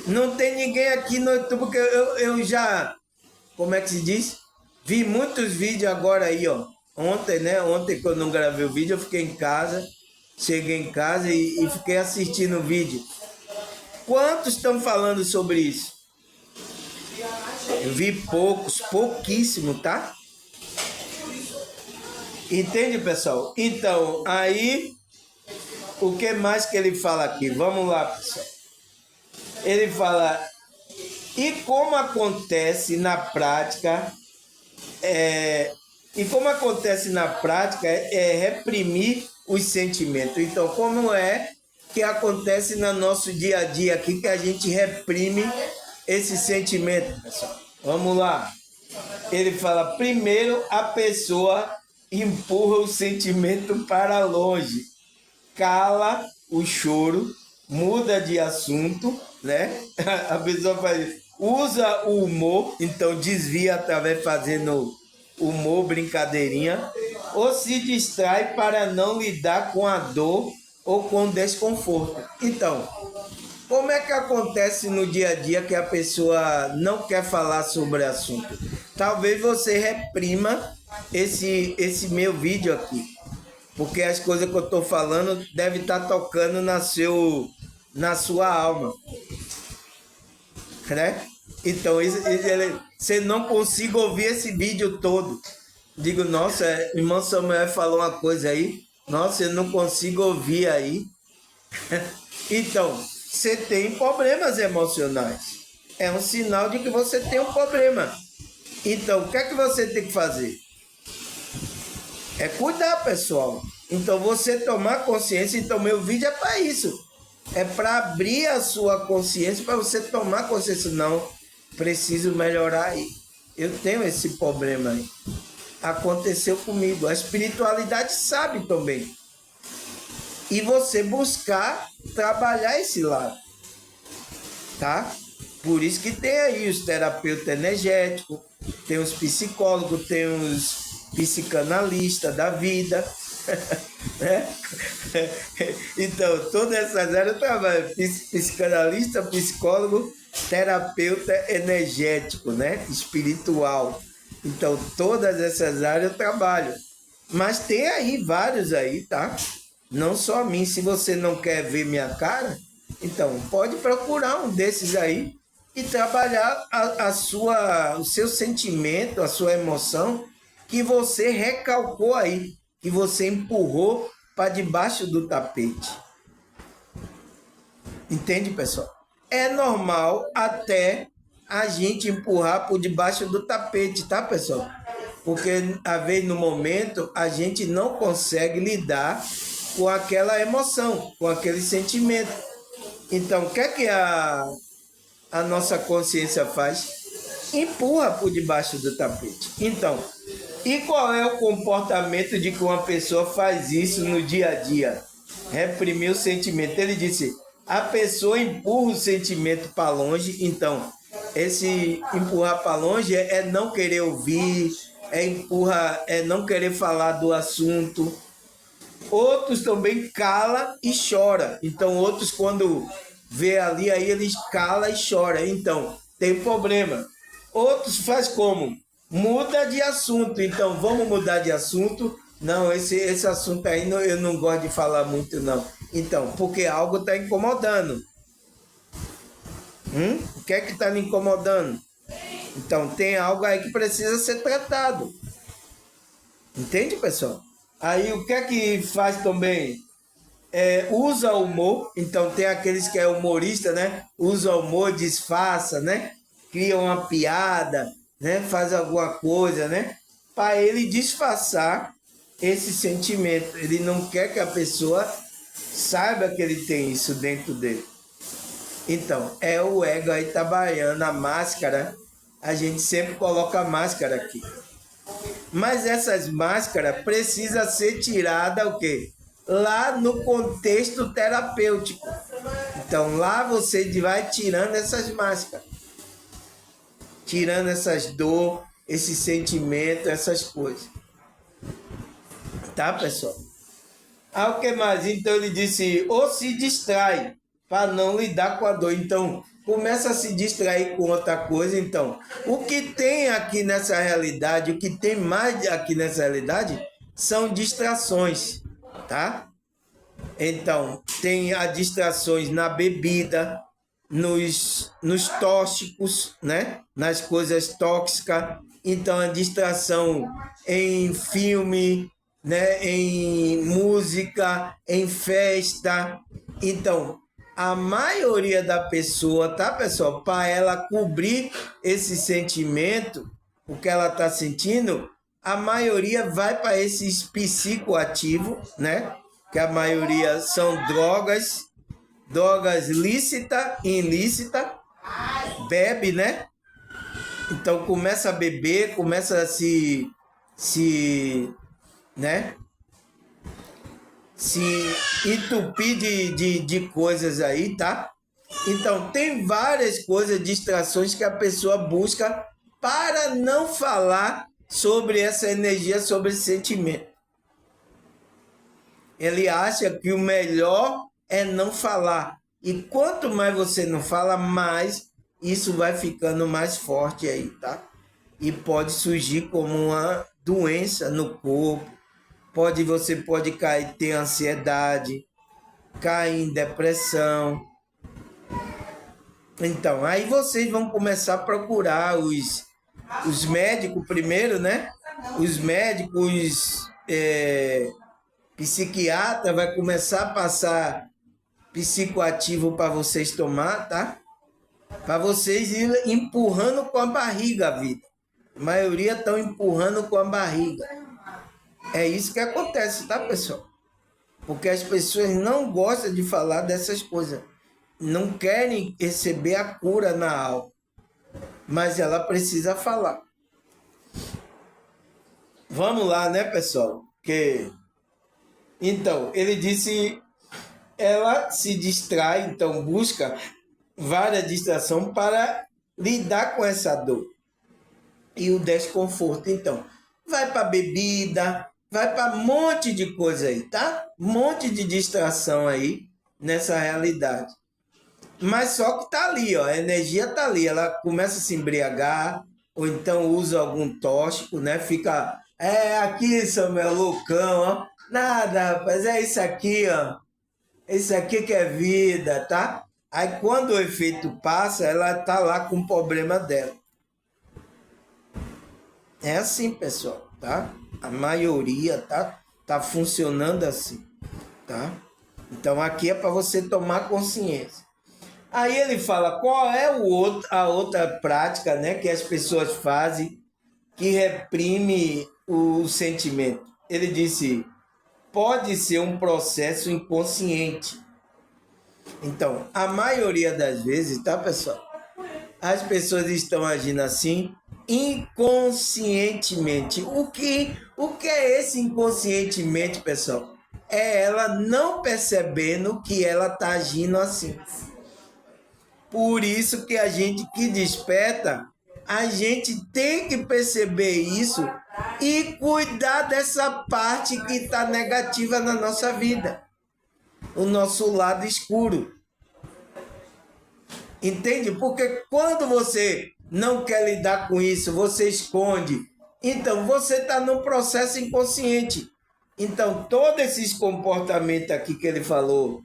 Não tem ninguém aqui no YouTube, porque eu já... Como é que se diz? Vi muitos vídeos agora aí, ó. Ontem, né? Ontem que eu não gravei o vídeo, eu fiquei em casa. Cheguei em casa e fiquei assistindo o vídeo. Quantos estão falando sobre isso? Eu vi pouquíssimo, tá? Entende, pessoal? Então, aí, o que mais que ele fala aqui? Vamos lá, pessoal. Ele fala, e como acontece na prática, é reprimir os sentimentos. Então, como é que acontece no nosso dia a dia aqui que a gente reprime esse sentimento, pessoal? Vamos lá. Ele fala, primeiro a pessoa empurra o sentimento para longe, cala o choro, muda de assunto, né? A pessoa usa o humor, então desvia através fazendo humor, brincadeirinha, ou se distrai para não lidar com a dor ou com o desconforto. Então, como é que acontece no dia a dia que a pessoa não quer falar sobre o assunto? Talvez você reprima esse meu vídeo aqui, porque as coisas que eu estou falando devem estar tocando na sua alma, né? Então, você não consiga ouvir esse vídeo todo. Digo, nossa, irmão Samuel falou uma coisa aí, nossa, eu não consigo ouvir aí. Então, você tem problemas emocionais. É um sinal de que você tem um problema. Então, o que é que você tem que fazer? É cuidar, pessoal. Então, você tomar consciência. Então, meu vídeo é para isso. É para abrir a sua consciência, para você tomar consciência. Não, preciso melhorar aí. Eu tenho esse problema aí. Aconteceu comigo. A espiritualidade sabe também. E você buscar trabalhar esse lado. Tá? Por isso que tem aí os terapeutas energéticos, tem os psicólogos, tem os psicanalistas da vida, né? Então, todas essas áreas eu trabalho. Psicanalista, psicólogo, terapeuta energético, né? Espiritual. Então, todas essas áreas eu trabalho. Mas tem aí vários aí, tá? Não só a mim. Se você não quer ver minha cara, então pode procurar um desses aí e trabalhar o seu sentimento, a sua emoção que você recalcou aí, que você empurrou para debaixo do tapete. Entende, pessoal? É normal até a gente empurrar por debaixo do tapete, tá, pessoal? Porque, às vezes, no momento, a gente não consegue lidar com aquela emoção, com aquele sentimento. Então, o que é que a nossa consciência faz? Empurra por debaixo do tapete. Então, e qual é o comportamento de que uma pessoa faz isso no dia a dia? Reprimir o sentimento. Ele disse, a pessoa empurra o sentimento para longe. Então, esse empurrar para longe é não querer ouvir, é não querer falar do assunto. Outros também cala e chora. Então, outros quando vê ali, aí eles cala e chora. Então, tem problema. Outros faz como? Muda de assunto. Então, vamos mudar de assunto. Não, esse assunto aí eu não gosto de falar muito, não. Então, porque algo está incomodando. O que é que está me incomodando? Então, tem algo aí que precisa ser tratado. Entende, pessoal? Aí, o que é que faz também? Usa humor. Então, tem aqueles que é humorista, né? Usa humor, disfarça, né? Cria uma piada, né? Faz alguma coisa, né? Para ele disfarçar esse sentimento. Ele não quer que a pessoa saiba que ele tem isso dentro dele. Então, é o ego aí trabalhando, a máscara. A gente sempre coloca a máscara aqui. Mas essas máscaras precisam ser tiradas o quê? Lá no contexto terapêutico. Então, lá você vai tirando essas máscaras. Tirando essas dor, esse sentimento, essas coisas. Tá, pessoal? O que mais? Então, ele disse, ou se distrai para não lidar com a dor. Então, começa a se distrair com outra coisa. Então, o que tem aqui nessa realidade, o que tem mais aqui nessa realidade, são distrações, tá? Então, tem as distrações na bebida, nos tóxicos, né? Nas coisas tóxicas. Então, a distração em filme, né? Em música, em festa. Então, a maioria da pessoa, tá, pessoal? Para ela cobrir esse sentimento, o que ela está sentindo, a maioria vai para esses psicoativos, né? Que a maioria são drogas lícita e ilícita, bebe, né? Então começa a beber, começa a né? Se entupir de coisas aí, tá? Então tem várias coisas, distrações que a pessoa busca para não falar sobre essa energia, sobre esse sentimento. Ele acha que o melhor é não falar. E quanto mais você não fala, mais isso vai ficando mais forte aí, tá? E pode surgir como uma doença no corpo. Você pode cair, ter ansiedade, cair em depressão. Então, aí vocês vão começar a procurar os médicos primeiro, né? Os médicos, psiquiatra vai começar a passar psicoativo para vocês tomar, tá? Para vocês irem empurrando com a barriga a vida. A maioria estão empurrando com a barriga. É isso que acontece, tá, pessoal? Porque as pessoas não gostam de falar dessas coisas. Não querem receber a cura na alma. Mas ela precisa falar. Vamos lá, né, pessoal? Então, ele disse, ela se distrai, então busca várias distrações para lidar com essa dor e o desconforto. Então, vai para bebida, vai para um monte de coisa aí, tá? Um monte de distração aí nessa realidade. Mas só que tá ali, ó, a energia tá ali, ela começa a se embriagar, ou então usa algum tóxico, né? Fica, aqui, Samuel, loucão, ó. Nada, rapaz, é isso aqui, ó. Isso aqui que é vida, tá? Aí quando o efeito passa, ela tá lá com o problema dela. É assim, pessoal, tá? A maioria tá funcionando assim, tá? Então aqui é para você tomar consciência. Aí ele fala qual é a outra prática, né, que as pessoas fazem que reprime o sentimento. Ele disse, pode ser um processo inconsciente. Então, a maioria das vezes, tá, pessoal? As pessoas estão agindo assim inconscientemente. O que é esse inconscientemente, pessoal? É ela não percebendo que ela está agindo assim. Por isso que a gente que desperta, a gente tem que perceber isso e cuidar dessa parte que está negativa na nossa vida. O nosso lado escuro. Entende? Porque quando você não quer lidar com isso, você esconde. Então, você está num processo inconsciente. Então, todos esses comportamentos aqui que ele falou,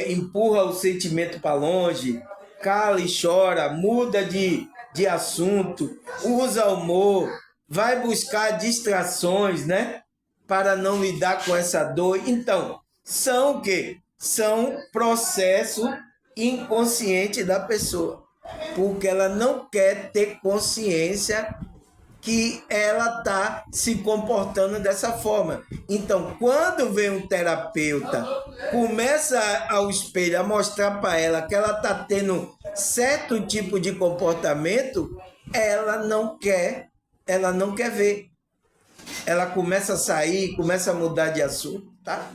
empurra o sentimento para longe, cala e chora, muda de assunto, usa humor, vai buscar distrações, né? Para não lidar com essa dor. Então, são o quê? São processos inconscientes da pessoa. Porque ela não quer ter consciência que ela está se comportando dessa forma. Então, quando vem um terapeuta, começa ao espelho a mostrar para ela que ela está tendo certo tipo de comportamento, ela não quer ver. Ela começa a sair, começa a mudar de assunto, tá?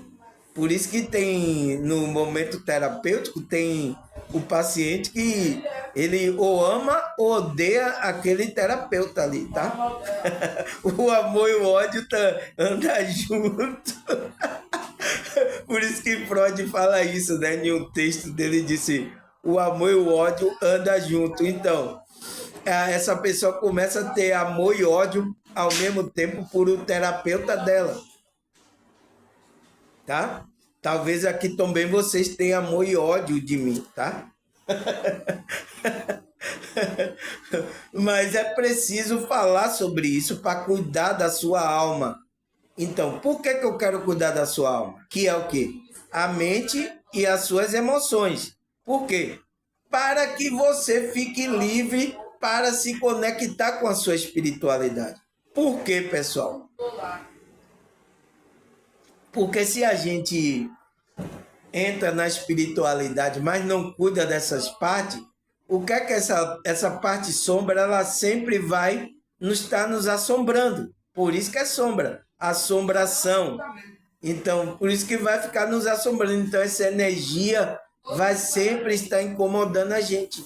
Por isso que tem, no momento terapêutico, tem o paciente que ele ou ama ou odeia aquele terapeuta ali, tá? O amor e o ódio andam junto. Por isso que Freud fala isso, né? Em um texto dele disse, o amor e o ódio andam junto. Então, essa pessoa começa a ter amor e ódio ao mesmo tempo por o terapeuta dela. Tá? Talvez aqui também vocês tenham amor e ódio de mim, tá? Mas é preciso falar sobre isso para cuidar da sua alma. Então, por que eu quero cuidar da sua alma? Que é o quê? A mente e as suas emoções. Por quê? Para que você fique livre para se conectar com a sua espiritualidade. Por quê, pessoal? Porque se a gente entra na espiritualidade, mas não cuida dessas partes, o que é que essa parte sombra, ela sempre vai estar nos assombrando. Por isso que é sombra, assombração. Então, por isso que vai ficar nos assombrando. Então, essa energia vai sempre estar incomodando a gente.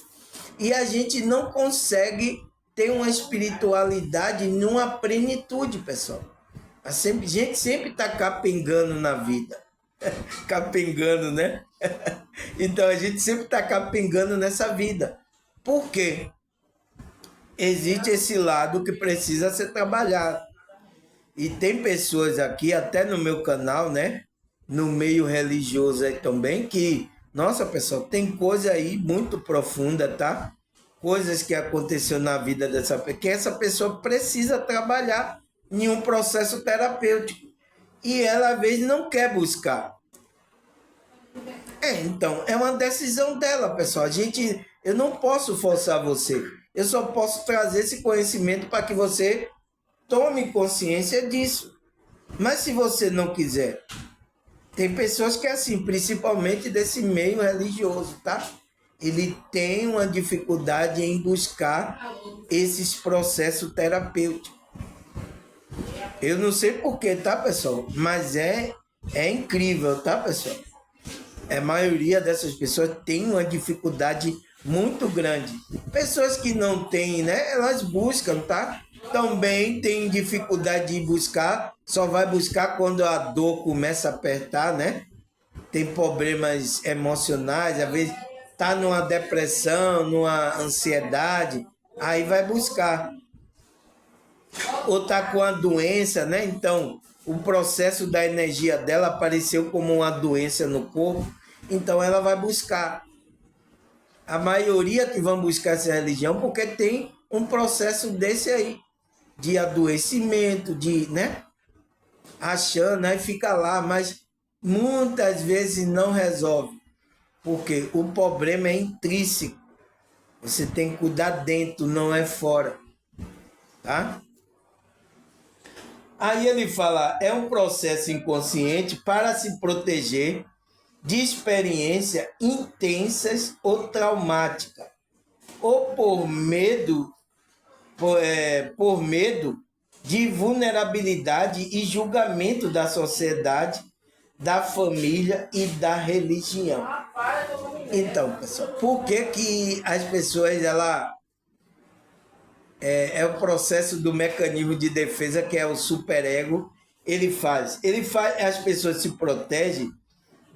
E a gente não consegue ter uma espiritualidade numa plenitude, pessoal. A gente sempre está capengando na vida. Capengando, né? Então a gente sempre está capengando nessa vida. Por quê? Existe esse lado que precisa ser trabalhado. E tem pessoas aqui, até no meu canal, né? No meio religioso aí também, que, nossa, pessoal, tem coisa aí muito profunda, tá? Coisas que aconteceu na vida dessa pessoa, que essa pessoa precisa trabalhar em um processo terapêutico. E ela, às vezes, não quer buscar. Então, é uma decisão dela, pessoal. Eu não posso forçar você. Eu só posso trazer esse conhecimento para que você tome consciência disso. Mas se você não quiser, tem pessoas que é assim, principalmente desse meio religioso, tá? Ele tem uma dificuldade em buscar esses processos terapêuticos. Eu não sei porquê, tá, pessoal? Mas é incrível, tá, pessoal? A maioria dessas pessoas tem uma dificuldade muito grande. Pessoas que não têm, né? Elas buscam, tá? também tem dificuldade de buscar, só vai buscar quando a dor começa a apertar, né? Tem problemas emocionais, às vezes tá numa depressão, numa ansiedade, aí vai buscar. Ou tá com a doença, né? Então, o processo da energia dela apareceu como uma doença no corpo, então ela vai buscar. A maioria que vão buscar essa religião porque tem um processo desse aí, de adoecimento, de, né? Achando, aí fica lá, mas muitas vezes não resolve, porque o problema é intrínseco. Você tem que cuidar dentro, não é fora, tá? Aí ele fala, é um processo inconsciente para se proteger de experiências intensas ou traumáticas, ou por medo de vulnerabilidade e julgamento da sociedade, da família e da religião. Então, pessoal, por que as pessoas, é o processo do mecanismo de defesa, que é o superego, ele faz, as pessoas se protegem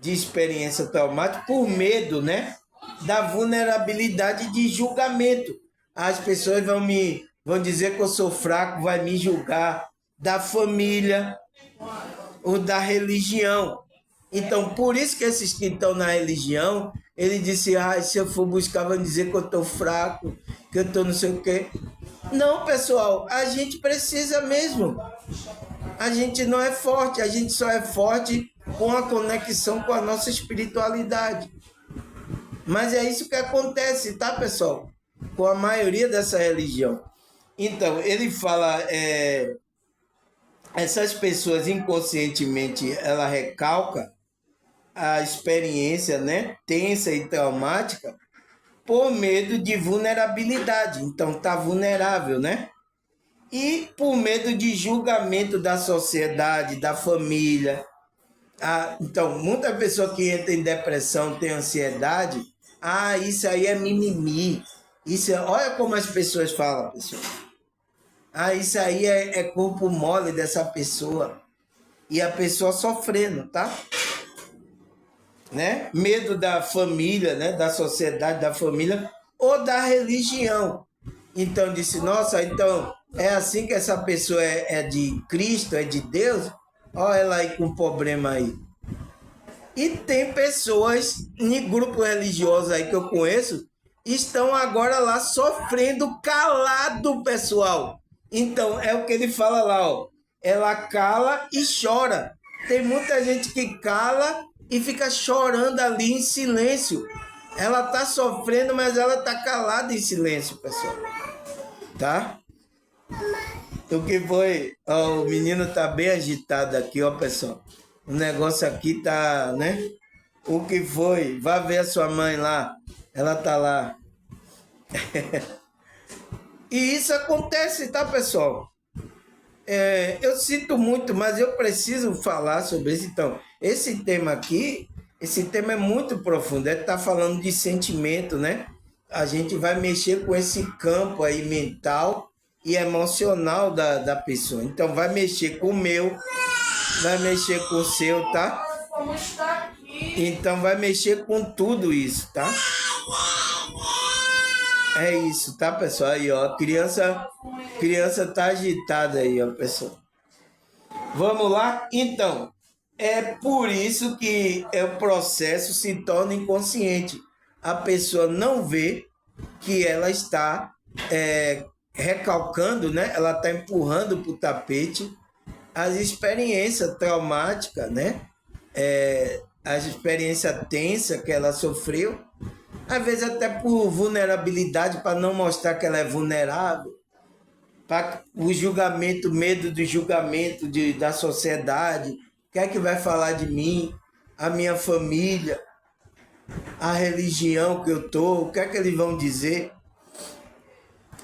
de experiência traumática por medo, né, da vulnerabilidade de julgamento. As pessoas vão dizer que eu sou fraco, vai me julgar, da família ou da religião. Então, por isso que esses que estão na religião, ele disse, se eu for buscar, vão dizer que eu estou fraco, que eu estou não sei o quê. Não, pessoal, a gente precisa mesmo. A gente não é forte, a gente só é forte com a conexão com a nossa espiritualidade. Mas é isso que acontece, tá, pessoal? Com a maioria dessa religião. Então, ele fala, essas pessoas inconscientemente, ela recalca a experiência, né, tensa e traumática por medo de vulnerabilidade. Então, tá vulnerável, né? E por medo de julgamento da sociedade, da família. Então, muita pessoa que entra em depressão, tem ansiedade, isso aí é mimimi. Olha como as pessoas falam, pessoal. Isso aí é corpo mole dessa pessoa. E a pessoa sofrendo, tá? Né? Medo da família, né? Da sociedade, da família ou da religião. Então disse, nossa, então é assim que essa pessoa é de Cristo, é de Deus? Olha ela aí com problema aí. E tem pessoas em grupo religioso aí que eu conheço, estão agora lá sofrendo calado, pessoal. Então é o que ele fala lá, ó. Ela cala e chora. Tem muita gente que cala e fica chorando ali em silêncio. Ela tá sofrendo, mas ela tá calada em silêncio, pessoal. Tá? O que foi? Ó, o menino tá bem agitado aqui, ó, pessoal. O negócio aqui tá, né? O que foi? Vá ver a sua mãe lá. Ela tá lá. E isso acontece, tá, pessoal? Eu sinto muito, mas eu preciso falar sobre isso. Então, esse tema aqui, esse tema é muito profundo. Ele tá falando de sentimento, né? A gente vai mexer com esse campo aí mental e emocional da pessoa. Então, vai mexer com o meu, vai mexer com o seu, tá? Então, vai mexer com tudo isso, tá? É isso, tá, pessoal? Aí, ó, criança tá agitada aí, ó, pessoal. Vamos lá? Então, é por isso que o processo se torna inconsciente. A pessoa não vê que ela está recalcando, né? Ela está empurrando para o tapete as experiências traumáticas, né? As experiências tensas que ela sofreu, às vezes até por vulnerabilidade, para não mostrar que ela é vulnerável, para o julgamento, medo do julgamento da sociedade, o que é que vai falar de mim, a minha família, a religião que eu estou, o que é que eles vão dizer.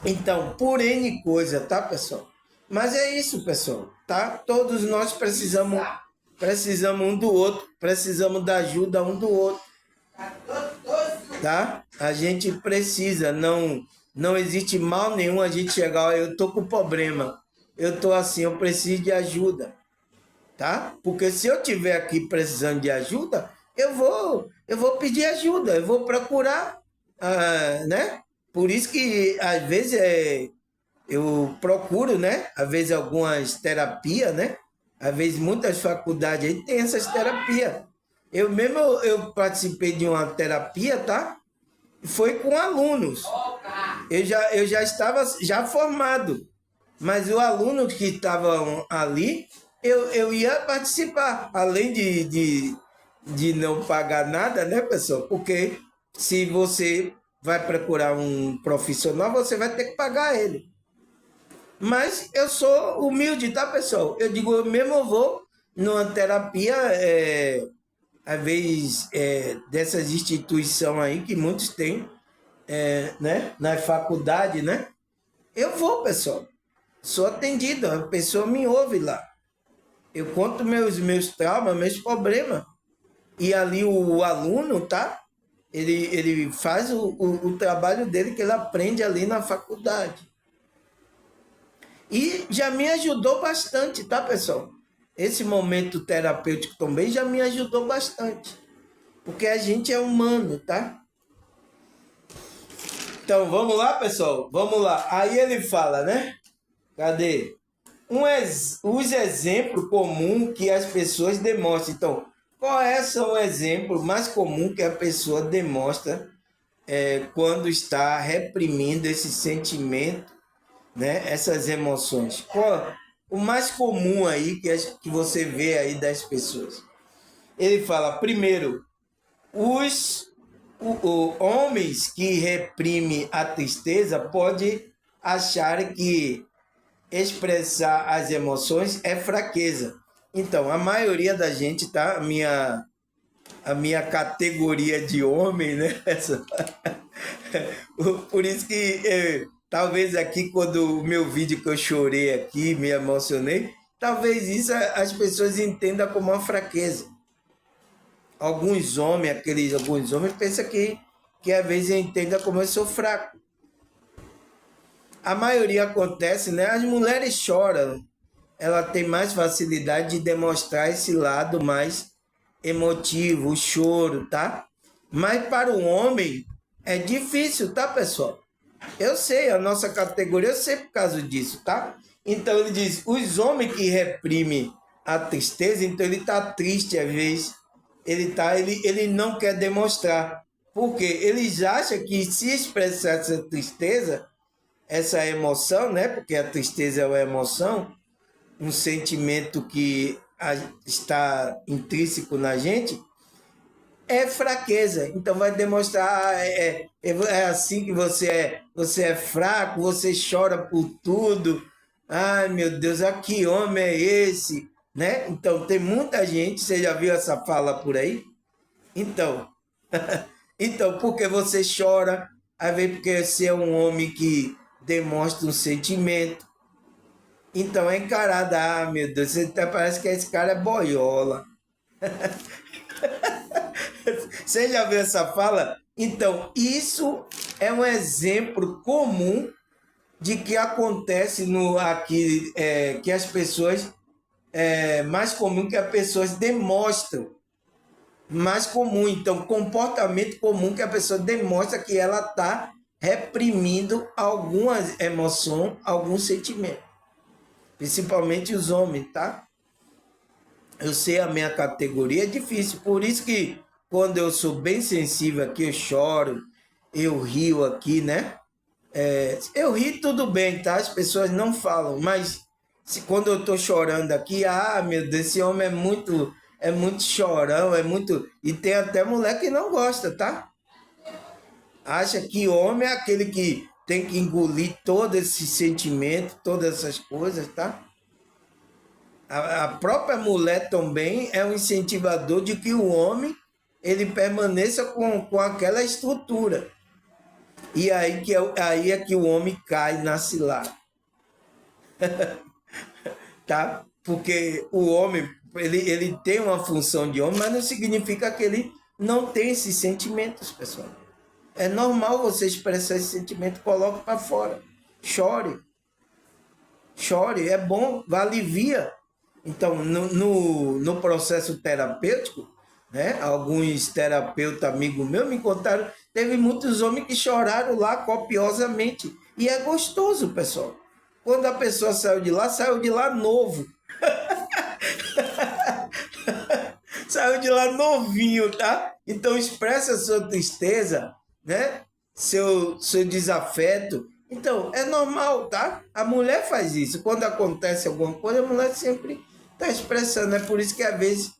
Então, por N coisa, tá, pessoal? Mas é isso, pessoal, tá? Todos nós precisamos um do outro, precisamos da ajuda um do outro, tá? A gente precisa, não Não existe mal nenhum a gente chegar, "Ó, eu tô com problema, eu tô assim, eu preciso de ajuda, tá? Porque se eu tiver aqui precisando de ajuda, eu vou pedir ajuda, eu vou procurar, né? Por isso que às vezes eu procuro, né? Às vezes algumas terapias, né? Às vezes muitas faculdades aí tem essas terapias. Eu mesmo eu participei de uma terapia, tá? Foi com alunos. Eu já estava já formado, mas o aluno que estavam ali, eu ia participar, além de não pagar nada, né, pessoal? Porque se você vai procurar um profissional, você vai ter que pagar ele. Mas eu sou humilde, tá, pessoal? Eu digo, eu mesmo vou numa terapia, às vezes, dessas instituições aí, que muitos têm, né, na faculdade, né? Eu vou, pessoal. Sou atendido, a pessoa me ouve lá. Eu conto meus traumas, meus problemas. E ali o aluno, tá? Ele faz o trabalho dele que ele aprende ali na faculdade. E já me ajudou bastante, tá, pessoal? Esse momento terapêutico também já me ajudou bastante. Porque a gente é humano, tá? Então, vamos lá, pessoal? Vamos lá. Aí ele fala, né? Cadê? Os exemplos comuns que as pessoas demonstram. Então, qual é o exemplo mais comum que a pessoa demonstra quando está reprimindo esse sentimento, né? Essas emoções? Qual o mais comum aí que você vê aí das pessoas? Ele fala, primeiro, os homens que reprimem a tristeza pode achar que expressar as emoções é fraqueza. Então, a maioria da gente, tá? A minha categoria de homem, né? Por isso que talvez aqui, quando o meu vídeo que eu chorei aqui, me emocionei, talvez isso as pessoas entendam como uma fraqueza. Alguns homens pensam que às vezes entendam como eu sou fraco. A maioria acontece, né? As mulheres choram, ela tem mais facilidade de demonstrar esse lado mais emotivo, o choro, tá? Mas para o homem é difícil, tá, pessoal? Eu sei, a nossa categoria, eu sei por causa disso, tá? Então ele diz, os homens que reprimem a tristeza, então ele tá triste às vezes, ele não quer demonstrar, porque eles acham que se expressar essa tristeza, essa emoção, né? Porque a tristeza é uma emoção, um sentimento que está intrínseco na gente, é fraqueza. Então vai demonstrar, é assim que você é fraco, você chora por tudo. Ai, meu Deus, que homem é esse? Né? Então tem muita gente, você já viu essa fala por aí? Então, então, porque você chora, às vezes porque você é um homem que demonstra um sentimento. Então é encarada, meu Deus, você até parece que esse cara é boiola. Você já viu essa fala? Então, isso é um exemplo comum de que acontece no aqui, que as pessoas, mais comum que as pessoas demonstram. Mais comum, então, comportamento comum que a pessoa demonstra que ela está reprimindo alguma emoção, algum sentimento. Principalmente os homens, tá? Eu sei a minha categoria é difícil, por isso que quando eu sou bem sensível aqui, eu choro, eu rio aqui, né? Eu ri tudo bem, tá? As pessoas não falam, mas quando eu tô chorando aqui, meu Deus, esse homem é muito chorão, é muito. E tem até mulher que não gosta, tá? Acha que homem é aquele que tem que engolir todo esse sentimento, todas essas coisas, tá? A própria mulher também é um incentivador de que o homem ele permaneça com aquela estrutura. E aí é que o homem cai na cilada, tá? Porque o homem, ele tem uma função de homem, mas não significa que ele não tem esses sentimentos, pessoal. É normal você expressar esse sentimento, coloque para fora. Chore. Chore, é bom, alivia. Então, no processo terapêutico, né? Alguns terapeutas amigos meus me contaram, teve muitos homens que choraram lá copiosamente. E é gostoso, pessoal. Quando a pessoa saiu de lá novo. Saiu de lá novinho, tá? Então expressa a sua tristeza, né? Seu desafeto. Então, é normal, tá? A mulher faz isso. Quando acontece alguma coisa, a mulher sempre está expressando. É por isso que, às vezes,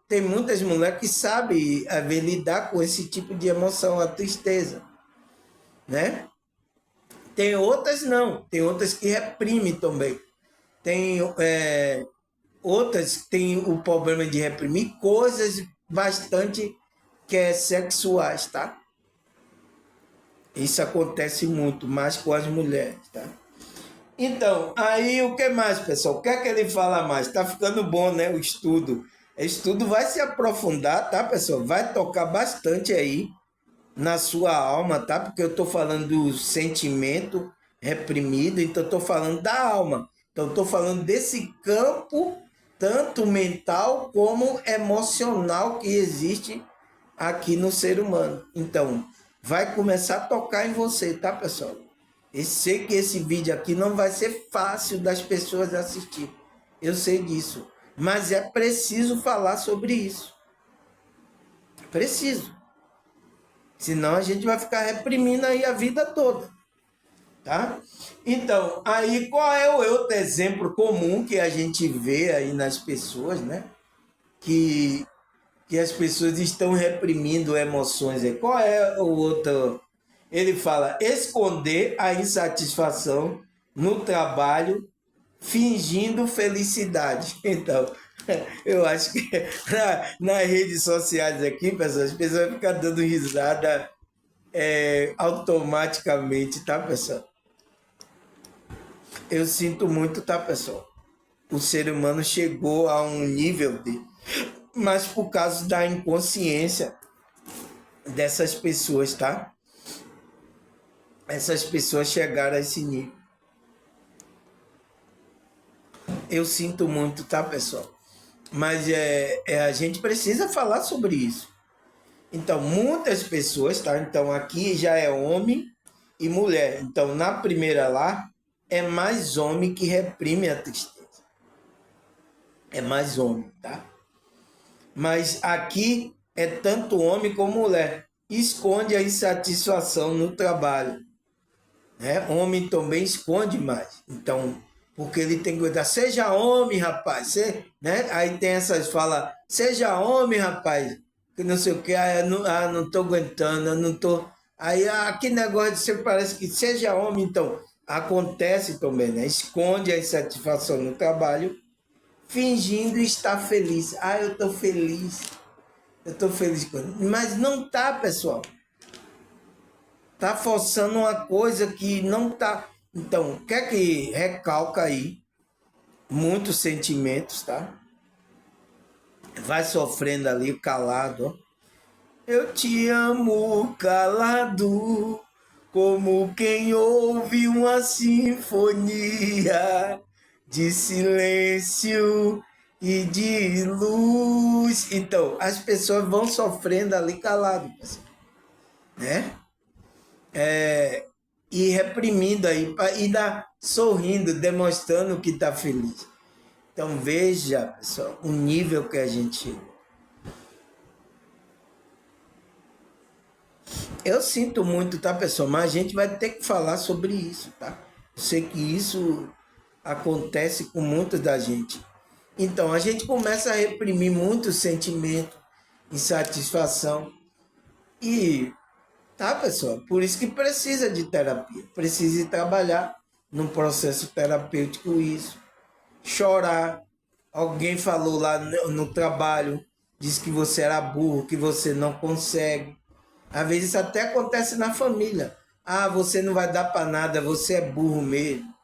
tem muitas mulheres que sabem, às vezes, lidar com esse tipo de emoção, a tristeza, né? Tem outras não. Tem outras que reprimem também. Tem outras têm o problema de reprimir coisas bastante sexuais, tá? Isso acontece muito mais com as mulheres, tá? Então, aí o que mais, pessoal? O que é que ele fala mais? Tá ficando bom, né? O estudo. O estudo vai se aprofundar, tá, pessoal? Vai tocar bastante aí na sua alma, tá? Porque eu tô falando do sentimento reprimido, então eu tô falando da alma. Então eu tô falando desse campo, tanto mental como emocional que existe aqui no ser humano. Então, vai começar a tocar em você, tá, pessoal? Eu sei que esse vídeo aqui não vai ser fácil das pessoas assistir. Eu sei disso. Mas é preciso falar sobre isso. Preciso. Senão a gente vai ficar reprimindo aí a vida toda. Tá? Então, aí qual é o outro exemplo comum que a gente vê aí nas pessoas, né? Que as pessoas estão reprimindo emoções. Qual é o outro? Ele fala esconder a insatisfação no trabalho, fingindo felicidade. Então, eu acho que nas redes sociais aqui, pessoal, as pessoas ficam dando risada automaticamente, tá, pessoal? Eu sinto muito, tá, pessoal? O ser humano chegou a um nível mas por causa da inconsciência dessas pessoas, tá? Essas pessoas chegaram a esse nível. Eu sinto muito, tá, pessoal? Mas a gente precisa falar sobre isso. Então, muitas pessoas, tá? Então, aqui já é homem e mulher. Então, na primeira lá, é mais homem que reprime a tristeza. É mais homem, tá? Mas aqui é tanto homem como mulher. Esconde a insatisfação no trabalho. Né? Homem também esconde mais. Então, porque ele tem que cuidar. Seja homem, rapaz. Né? Aí tem essas falas, seja homem, rapaz. Que não sei o que, não tô aguentando, eu não tô. Aí, que negócio de você parece que seja homem, então. Acontece também, né? Esconde a insatisfação no trabalho, fingindo estar feliz. Eu tô feliz. Eu tô feliz com ele. Mas não tá, pessoal. Tá forçando uma coisa que não tá. Então, quer que recalca aí muitos sentimentos, tá? Vai sofrendo ali calado, ó. Eu te amo calado, como quem ouve uma sinfonia de silêncio e de luz. Então, as pessoas vão sofrendo ali calado, né? E reprimindo aí, e sorrindo, demonstrando que está feliz. Então veja, pessoal, o nível que a gente chega. Eu sinto muito, tá, pessoal? Mas a gente vai ter que falar sobre isso, tá? Eu sei que isso acontece com muita da gente. Então, a gente começa a reprimir muito sentimento, insatisfação. E, tá, pessoal? Por isso que precisa de terapia. Precisa trabalhar num processo terapêutico isso. Chorar. Alguém falou lá no trabalho, disse que você era burro, que você não consegue. Às vezes isso até acontece na família. Você não vai dar para nada, você é burro mesmo.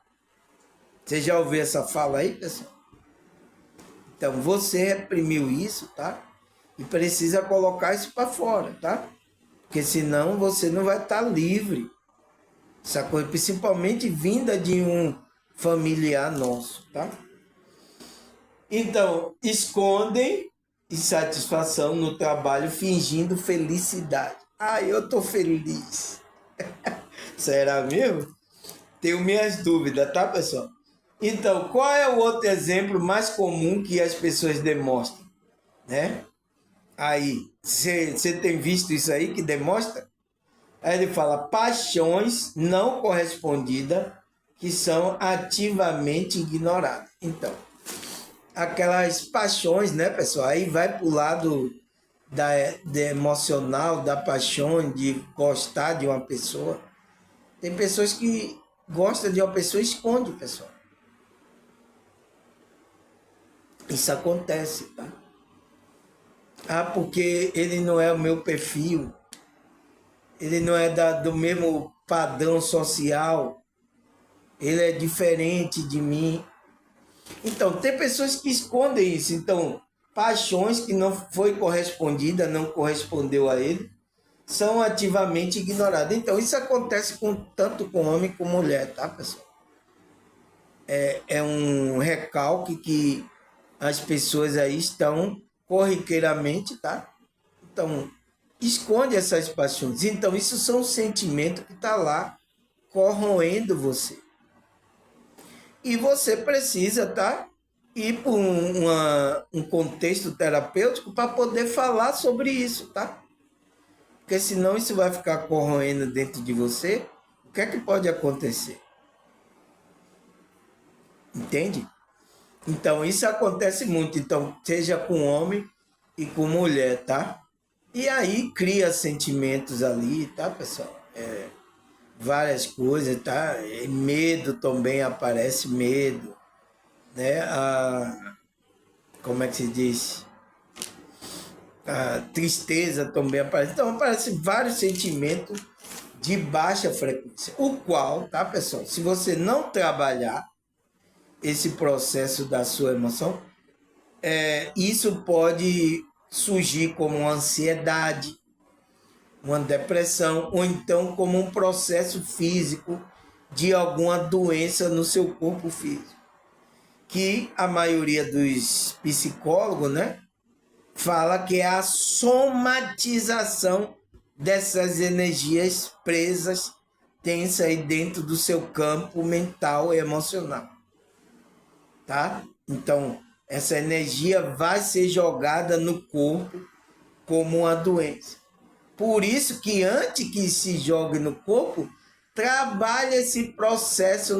Você já ouviu essa fala aí, pessoal? Então, você reprimiu isso, tá? E precisa colocar isso para fora, tá? Porque senão você não vai estar livre. Essa coisa, principalmente vinda de um familiar nosso, tá? Então, escondem insatisfação no trabalho fingindo felicidade. Ah, eu tô feliz. Será mesmo? Tenho minhas dúvidas, tá, pessoal? Então, qual é o outro exemplo mais comum que as pessoas demonstram, né? Aí, você tem visto isso aí que demonstra? Aí ele fala paixões não correspondidas que são ativamente ignoradas. Então, aquelas paixões, né, pessoal? Aí vai pro lado da emocional, da paixão, de gostar de uma pessoa. Tem pessoas que gostam de uma pessoa e esconde, pessoal. Isso acontece, tá? Ah, porque ele não é o meu perfil, ele não é do mesmo padrão social, ele é diferente de mim. Então, tem pessoas que escondem isso. Então, paixões que não foi correspondida, não correspondeu a ele, são ativamente ignoradas. Então, isso acontece tanto com homem como mulher, tá, pessoal? É um recalque que as pessoas aí estão corriqueiramente, tá? Então, esconde essas paixões. Então, isso são sentimentos que tá lá corroendo você. E você precisa, tá? Ir para um contexto terapêutico para poder falar sobre isso, tá? Porque senão isso vai ficar corroendo dentro de você. O que é que pode acontecer? Entende? Então, isso acontece muito. Então, seja com homem e com mulher, tá? E aí cria sentimentos ali, tá, pessoal? Várias coisas, tá? E medo também aparece, medo, né? Como é que se diz? A tristeza também aparece. Então, aparecem vários sentimentos de baixa frequência. O qual, tá, pessoal? Se você não trabalhar esse processo da sua emoção, isso pode surgir como uma ansiedade, uma depressão, ou então como um processo físico de alguma doença no seu corpo físico. Que a maioria dos psicólogos, né, fala que é a somatização dessas energias presas, tensas aí dentro do seu campo mental e emocional, tá? Então, essa energia vai ser jogada no corpo como uma doença. Por isso que antes que se jogue no corpo, trabalha esse processo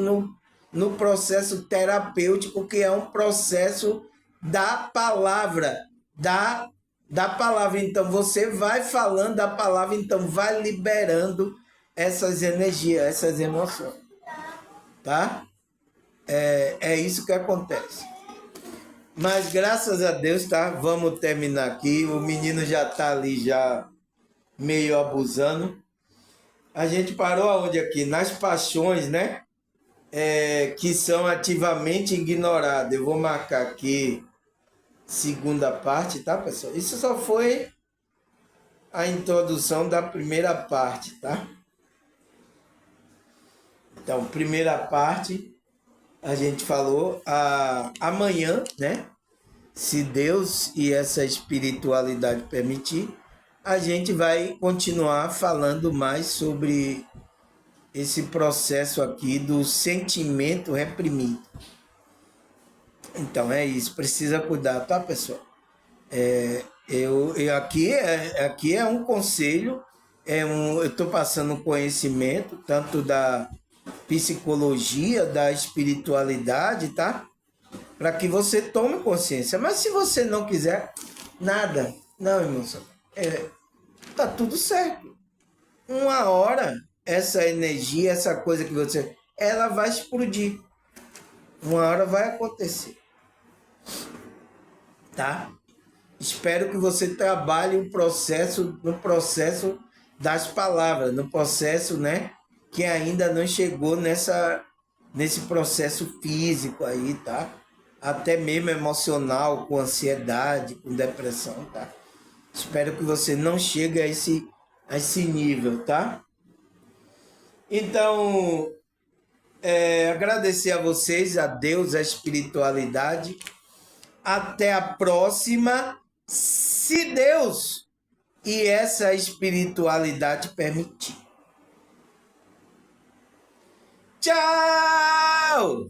no processo terapêutico, que é um processo da palavra, da palavra. Então, você vai falando da palavra, então vai liberando essas energias, essas emoções, tá? É isso que acontece. Mas graças a Deus, tá? Vamos terminar aqui. O menino já tá ali, já meio abusando. A gente parou aonde aqui? Nas paixões, né? Que são ativamente ignoradas. Eu vou marcar aqui segunda parte, tá, pessoal? Isso só foi a introdução da primeira parte, tá? Então, primeira parte, a gente falou amanhã, né? Se Deus e essa espiritualidade permitir, a gente vai continuar falando mais sobre esse processo aqui do sentimento reprimido. Então é isso, precisa cuidar, tá, pessoal? Aqui é um conselho, eu estou passando conhecimento tanto da psicologia, da espiritualidade, tá? Para que você tome consciência. Mas se você não quiser nada, não, irmão, tá tudo certo. Uma hora, essa energia, essa coisa que você... ela vai explodir. Uma hora vai acontecer. Tá? Espero que você trabalhe no processo das palavras, no processo, né? Que ainda não chegou nesse processo físico aí, tá? Até mesmo emocional, com ansiedade, com depressão, tá? Espero que você não chegue a esse a esse nível, tá? Então, agradecer a vocês, a Deus, a espiritualidade. Até a próxima, se Deus e essa espiritualidade permitir. Tchau!